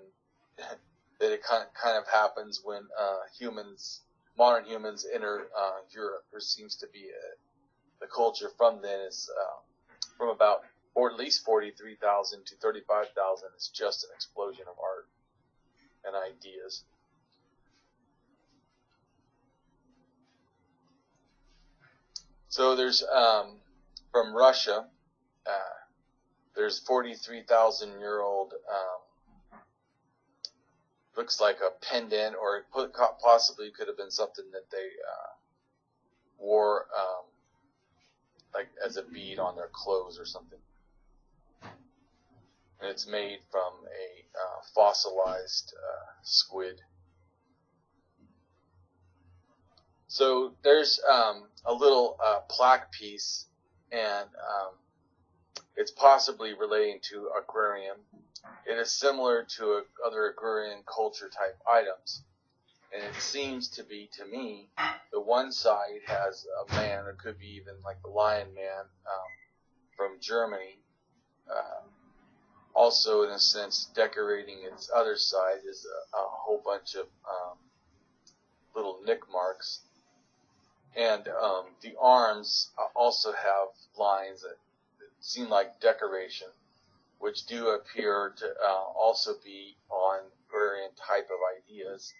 that it kind of happens when modern humans enter Europe. There seems to be the culture from then is from about, or at least 43,000 to 35,000 is just an explosion of art and ideas. So there's from Russia. There's 43,000-year-old, looks like a pendant, or it possibly could have been something that they wore like as a bead on their clothes or something. And it's made from a fossilized squid. So there's a little plaque piece, and it's possibly relating to Agrarian. It is similar to other Agrarian culture type items. And it seems to be, to me, the one side has a man, or could be even like the Lion Man from Germany. Also, in a sense, decorating its other side is a whole bunch of little nick marks. And the arms also have lines that seem like decoration, which do appear to also be on Agrarian type of ideas,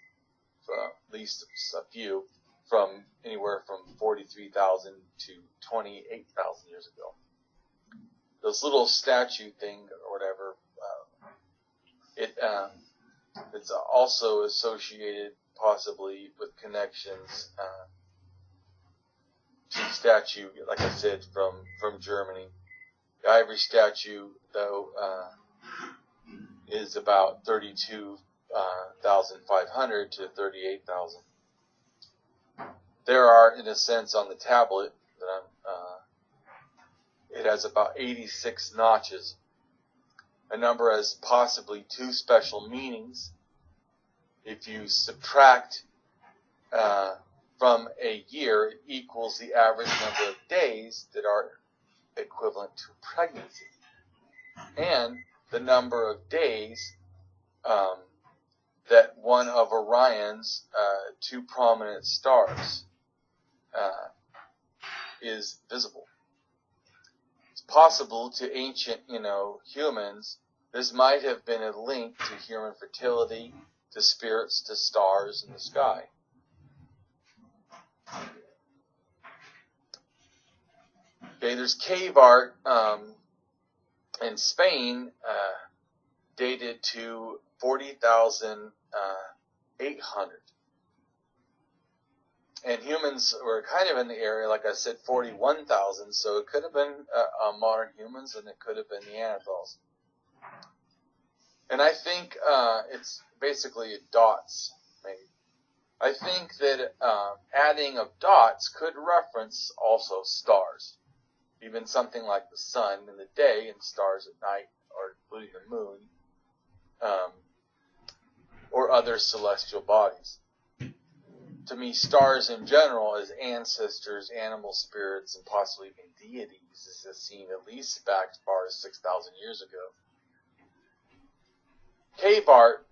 at least a few, from anywhere from 43,000 to 28,000 years ago. This little statue thing or whatever, it's also associated possibly with connections to the statue, like I said, from Germany. The ivory statue, though, is about 32,500 to 38,000. There are, in a sense, on the tablet that it has about 86 notches. A number has possibly 2 special meanings. If you subtract from a year, it equals the average number of days that are equivalent to pregnancy, and the number of days that one of Orion's 2 prominent stars is visible. It's possible to ancient, humans, this might have been a link to human fertility, to spirits, to stars in the sky. Okay, there's cave art in Spain dated to 40,800. And humans were kind of in the area, like I said, 41,000, so it could have been modern humans, and it could have been Neanderthals. And I think it's basically dots, maybe. I think that adding of dots could reference also stars. Even something like the sun in the day and stars at night, or including the moon, or other celestial bodies. To me, stars in general as ancestors, animal spirits, and possibly even deities is seen at least back as far as 6,000 years ago. Cave art,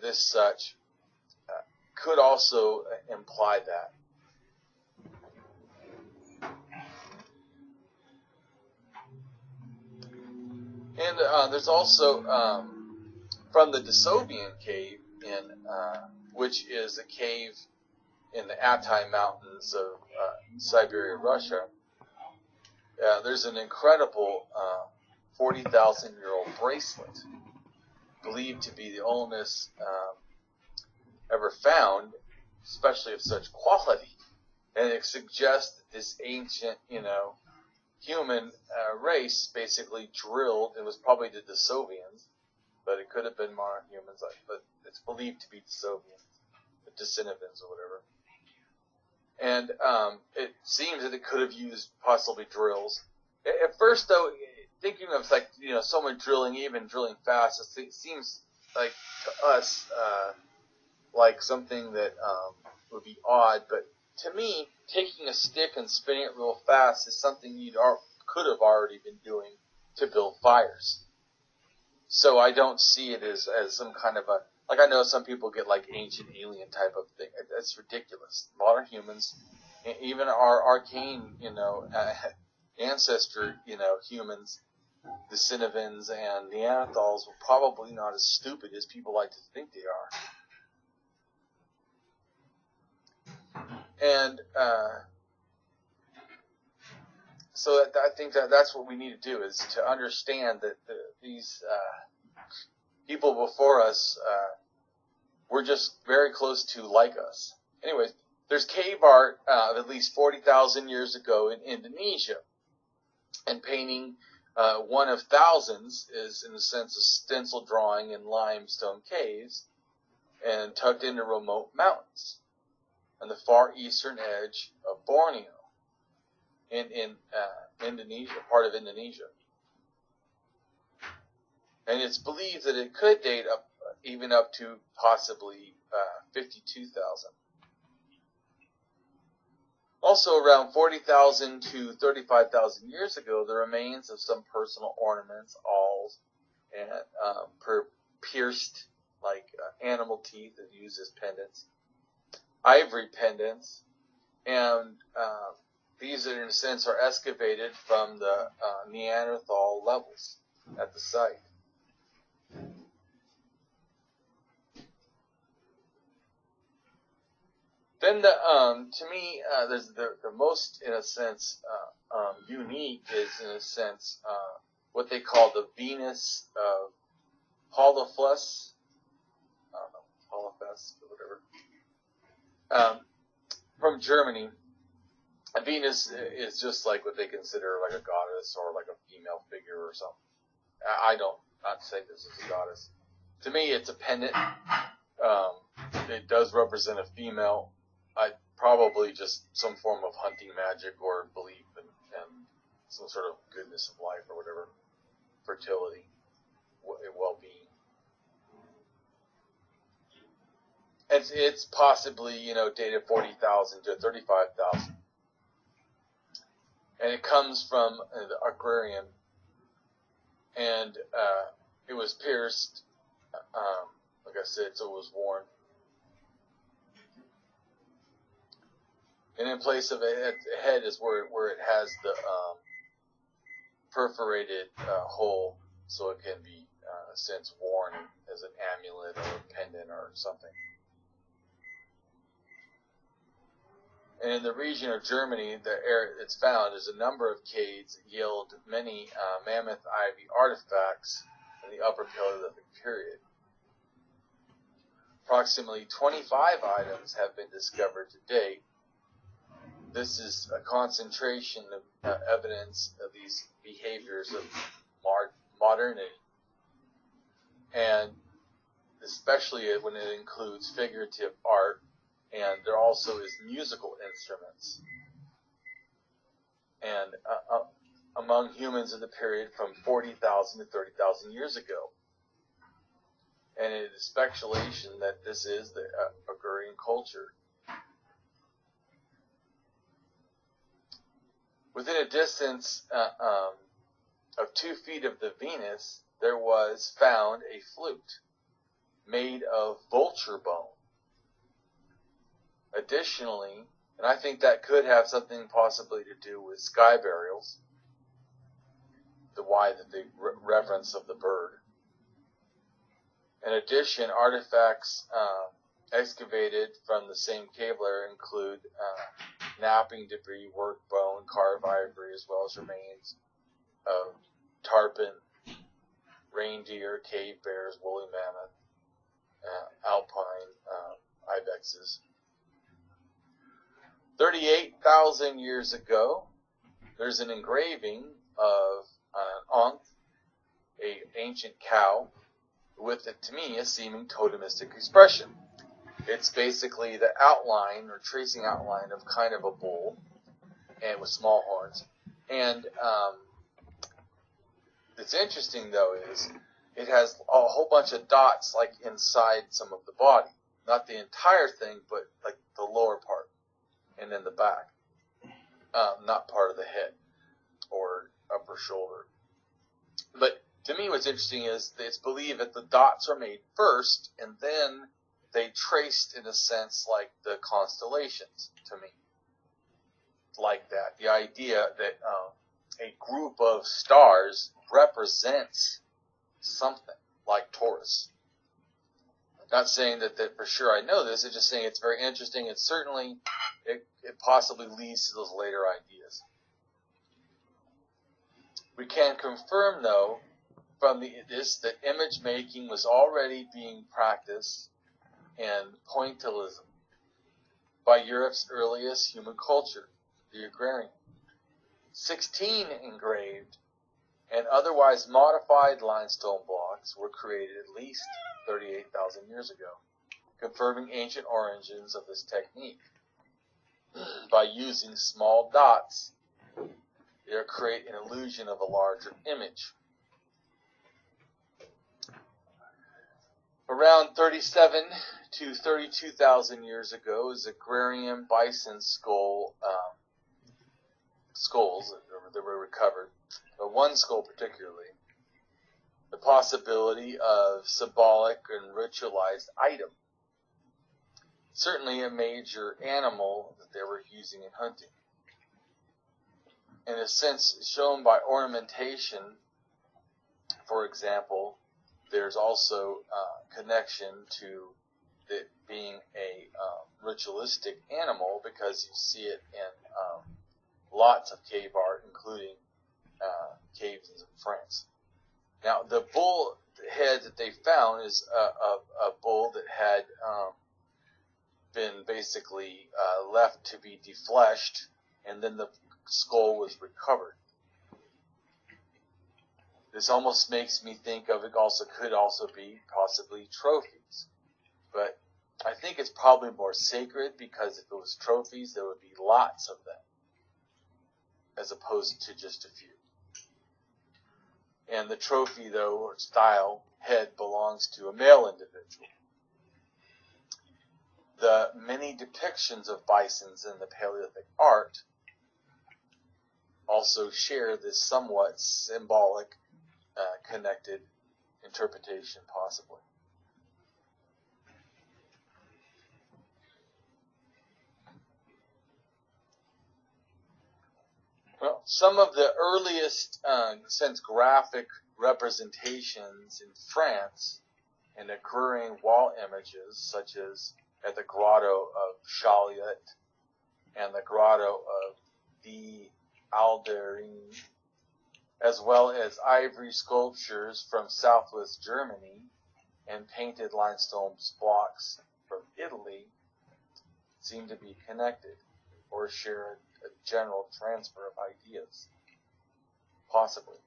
this such, could also imply that. And there's also from the Dasovian cave, which is a cave in the Altai Mountains of Siberia, Russia. There's an incredible 40,000-year-old bracelet, believed to be the oldest ever found, especially of such quality. And it suggests that this ancient, human race basically drilled. It was probably the Dasovians, but it could have been modern humans. But it's believed to be Dasovians, the Decentivans or whatever. And it seems that it could have used possibly drills. At first, though, thinking of someone drilling fast, it seems like to us, like something that would be odd, but to me, taking a stick and spinning it real fast is something you could have already been doing to build fires. So I don't see it as some kind of a, like I know some people get like ancient alien type of thing. That's ridiculous. Modern humans, even our arcane, ancestor, humans, the Cinnavins and Neanderthals were probably not as stupid as people like to think they are. And so I think that's what we need to do, is to understand that these people before us were just very close to like us. Anyways, there's cave art of at least 40,000 years ago in Indonesia, and painting one of thousands is, in a sense, a stencil drawing in limestone caves and tucked into remote mountains on the far eastern edge of Borneo in Indonesia, part of Indonesia. And it's believed that it could date even up to possibly 52,000. Also, around 40,000 to 35,000 years ago, the remains of some personal ornaments, awls, and pierced animal teeth that used as pendants, ivory pendants, and these, in a sense, are excavated from the Neanderthal levels at the site. Then to me, there's the most, in a sense, unique is, in a sense, what they call the Venus of Holophus. I don't know, Holophus or whatever. From Germany. Venus is just like what they consider like a goddess or like a female figure or something. I don't not say this is a goddess. To me, it's a pendant. It does represent a female. Probably just some form of hunting magic or belief in some sort of goodness of life or whatever, fertility, well-being. It's possibly dated 40,000 to 35,000, and it comes from the Agrarian, and it was pierced, like I said, so it was worn. And in place of a head is where it has the perforated hole, so it can be, in a sense, worn as an amulet or a pendant or something. And in the region of Germany, the area it's found is a number of caves that yield many Mammoth Ivy artifacts in the upper Paleolithic period. Approximately 25 items have been discovered to date. This is a concentration of evidence of these behaviors of modernity, and especially when it includes figurative art, and there also is musical instruments. And among humans of the period from 40,000 to 30,000 years ago. And it is speculation that this is the Agrarian culture. Within a distance of 2 feet of the Venus, there was found a flute made of vulture bone. Additionally, and I think that could have something possibly to do with sky burials, the Y that they reference of the bird. In addition, artifacts excavated from the same cave layer include napping debris, work bone, carved ivory, as well as remains of tarpon, reindeer, cave bears, woolly mammoth, alpine ibexes. 38,000 years ago, there's an engraving of an ankh, an ancient cow, with, to me, a seeming totemistic expression. It's basically the outline or tracing outline of kind of a bull, and with small horns. And it's interesting, though, is it has a whole bunch of dots like inside some of the body. Not the entire thing, but like the lower part and then the back. Not part of the head or upper shoulder. But to me what's interesting is that it's believed that the dots are made first and then they traced in a sense like the constellations to me. Like that. The idea that a group of stars represents something like Taurus. Not saying that for sure I know this, it's just saying it's very interesting. It's certainly, it possibly leads to those later ideas. We can confirm, though, from this that image making was already being practiced in pointillism by Europe's earliest human culture, the Agrarian. 16 engraved and otherwise modified limestone blocks were created at least 38,000 years ago, confirming ancient origins of this technique. By using small dots, they create an illusion of a larger image. Around 37 to 32,000 years ago, is Agrarian Bison skulls that were recovered, but one skull particularly. The possibility of symbolic and ritualized item. Certainly a major animal that they were using in hunting. In a sense shown by ornamentation, for example, there's also a connection to it being a ritualistic animal because you see it in lots of cave art, including caves in France. Now, the bull head that they found is a bull that had been basically left to be defleshed, and then the skull was recovered. This almost makes me think of it could also be possibly trophies. But I think it's probably more sacred because if it was trophies, there would be lots of them, as opposed to just a few. And the trophy, though, or style, head belongs to a male individual. The many depictions of bisons in the Paleolithic art also share this somewhat symbolic, connected interpretation, possibly. Well, some of the earliest, graphic representations in France and occurring wall images, such as at the grotto of Châtelperronian and the grotto of the Alderin, as well as ivory sculptures from southwest Germany and painted limestone blocks from Italy, seem to be connected or share a general transfer of ideas, possibly.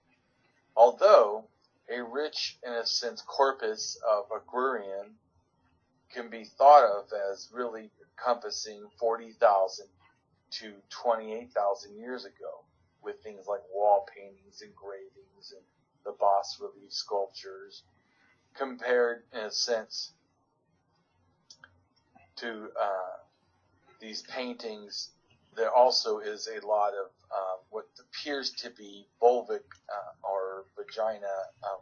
Although a rich, in a sense, corpus of Agrarian can be thought of as really encompassing 40,000 to 28,000 years ago, with things like wall paintings, engravings, and the bas-relief sculptures, compared, in a sense, to these paintings. There also is a lot of what appears to be vulvic or vagina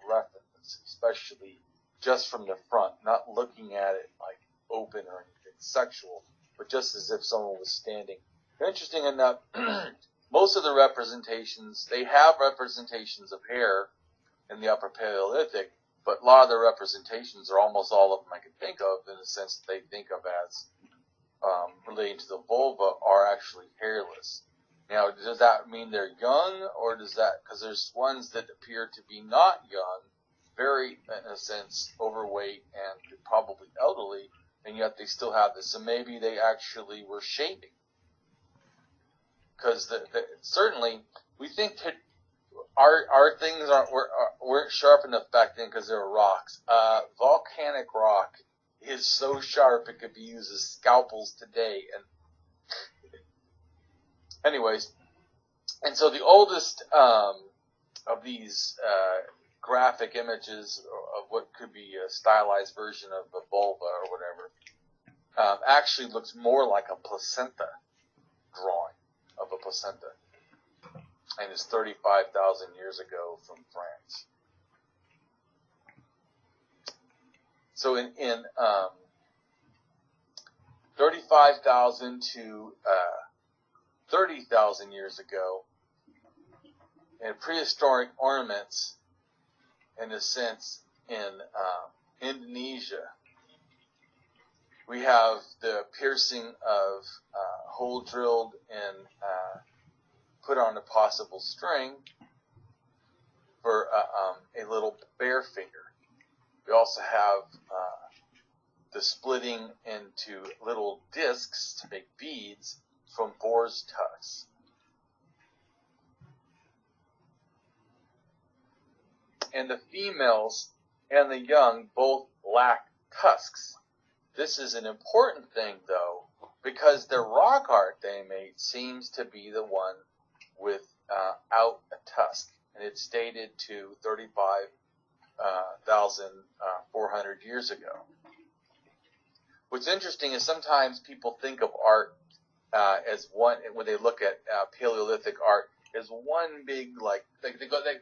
reference, especially just from the front, not looking at it like open or anything sexual, but just as if someone was standing. Interesting enough, most of the representations, they have representations of hair in the Upper Paleolithic, but a lot of the representations, or almost all of them I can think of, in a sense that they think of as relating to the vulva, are actually hairless. Now, does that mean they're young, or does that, because there's ones that appear to be not young, very, in a sense, overweight and probably elderly, and yet they still have this. So maybe they actually were shaving. Because certainly, we think that our things weren't sharp enough back then because they were rocks. Volcanic rock is so sharp it could be used as scalpels today. And anyways, and so the oldest of these graphic images what could be a stylized version of a vulva or whatever, actually looks more like a placenta drawing of a placenta, and is 35,000 years ago from France. So in 35,000 to 30,000 years ago, in prehistoric ornaments, in a sense, in Indonesia, we have the piercing of hole drilled and put on a possible string for a little bear finger. We also have the splitting into little discs to make beads from boar's tusks. And the females and the young both lack tusks. This is an important thing, though, because the rock art they made seems to be the one without a tusk, and it's dated to 35,400 years ago. What's interesting is sometimes people think of art as one, when they look at Paleolithic art, as one big, in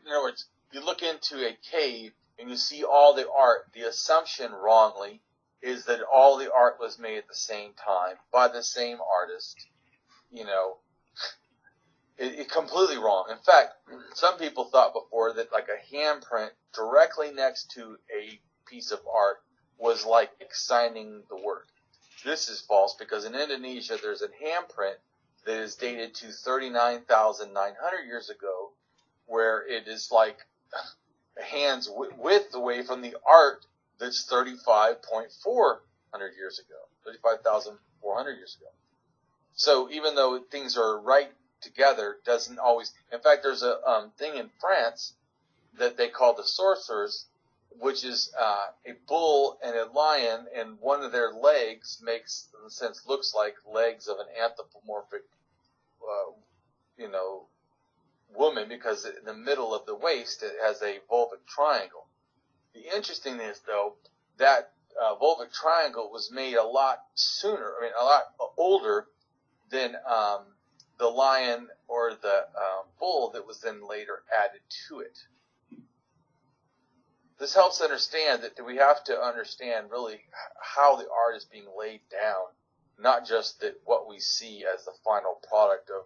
other words, you look into a cave and you see all the art. The assumption, wrongly, is that all the art was made at the same time by the same artist. It's completely wrong. In fact, some people thought before that like a handprint directly next to a piece of art was like signing the word. This is false, because in Indonesia there's a handprint that is dated to 39,900 years ago, where it is like hands width away from the art that's 35,400 years ago, 35,400 years ago. So even though things are right together, doesn't always. In fact, there's a thing in France that they call the sorcerers, which is a bull and a lion, and one of their legs makes, in a sense, looks like legs of an anthropomorphic, woman, because in the middle of the waist it has a vulvic triangle. The interesting is, though, that vulvic triangle was made a lot sooner, a lot older than the lion or the bull that was then later added to it. This helps understand that we have to understand really how the art is being laid down, not just that what we see as the final product of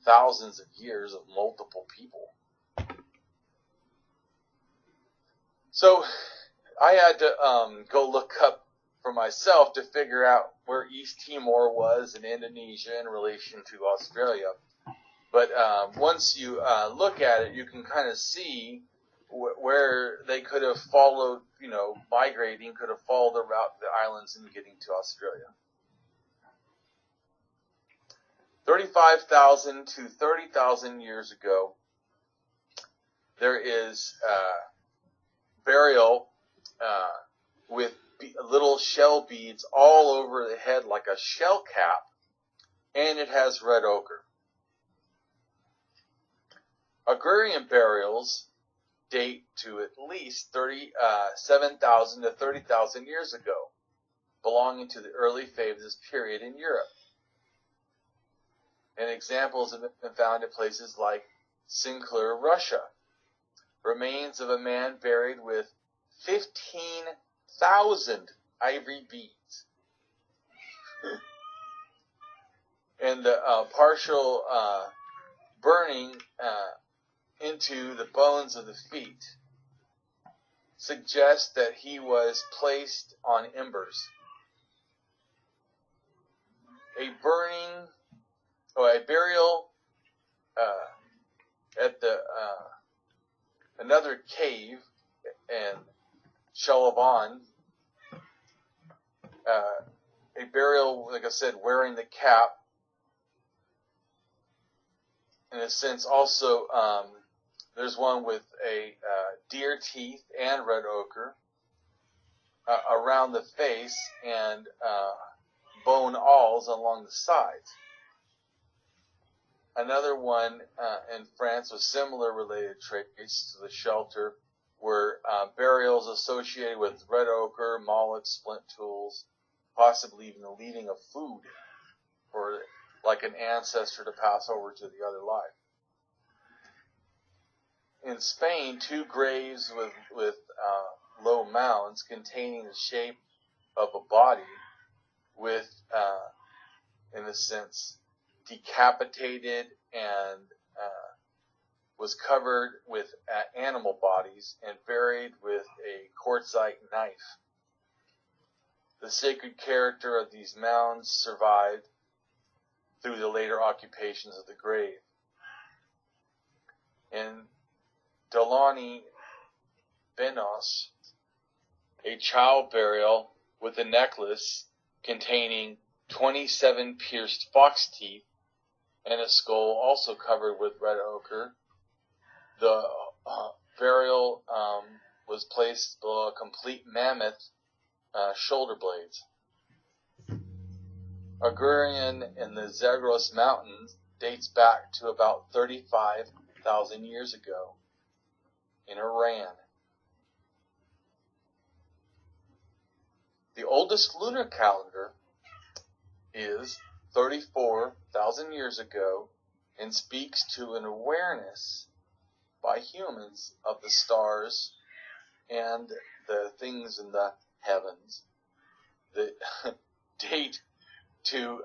thousands of years of multiple people. So I had to go look up for myself to figure out where East Timor was in Indonesia in relation to Australia. But once you look at it, you can kind of see where they could have followed, migrating, could have followed the route of the islands and getting to Australia. 35,000 to 30,000 years ago, there is burial with little shell beads all over the head like a shell cap, and it has red ochre. Agrarian burials date to at least 7,000 to 30,000 years ago, belonging to the early phase of this period in Europe. And examples have been found in places like Sinclair, Russia. Remains of a man buried with 15,000 ivory beads. And the partial burning into the bones of the feet suggests that he was placed on embers. A burial at the another cave in Châtelperronian, a burial, like I said, wearing the cap. In a sense, also, there's one with a deer teeth and red ochre around the face, and bone awls along the sides. Another one in France with similar related traits to the shelter were burials associated with red ochre, Moloch, splint tools, possibly even the leaving of food for like an ancestor to pass over to the other life. In Spain, 2 graves with low mounds containing the shape of a body with, in a sense, decapitated and was covered with animal bodies and buried with a quartzite knife. The sacred character of these mounds survived through the later occupations of the grave. In Delany Benos, a child burial with a necklace containing 27 pierced fox teeth and a skull also covered with red ochre. The burial was placed below a complete mammoth shoulder blades. Agrarian in the Zagros Mountains dates back to about 35,000 years ago in Iran. The oldest lunar calendar is 34,000 years ago and speaks to an awareness by humans of the stars and the things in the heavens that date to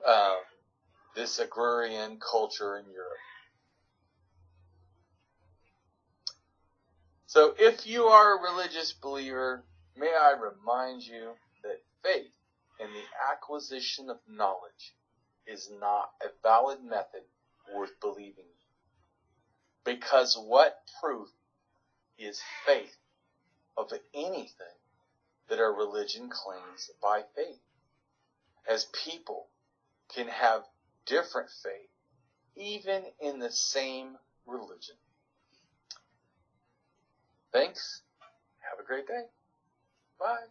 this agrarian culture in Europe. So if you are a religious believer, may I remind you that faith in the acquisition of knowledge is not a valid method worth believing. Because what proof is faith of anything that our religion claims by faith? As people can have different faith, even in the same religion. Thanks. Have a great day. Bye.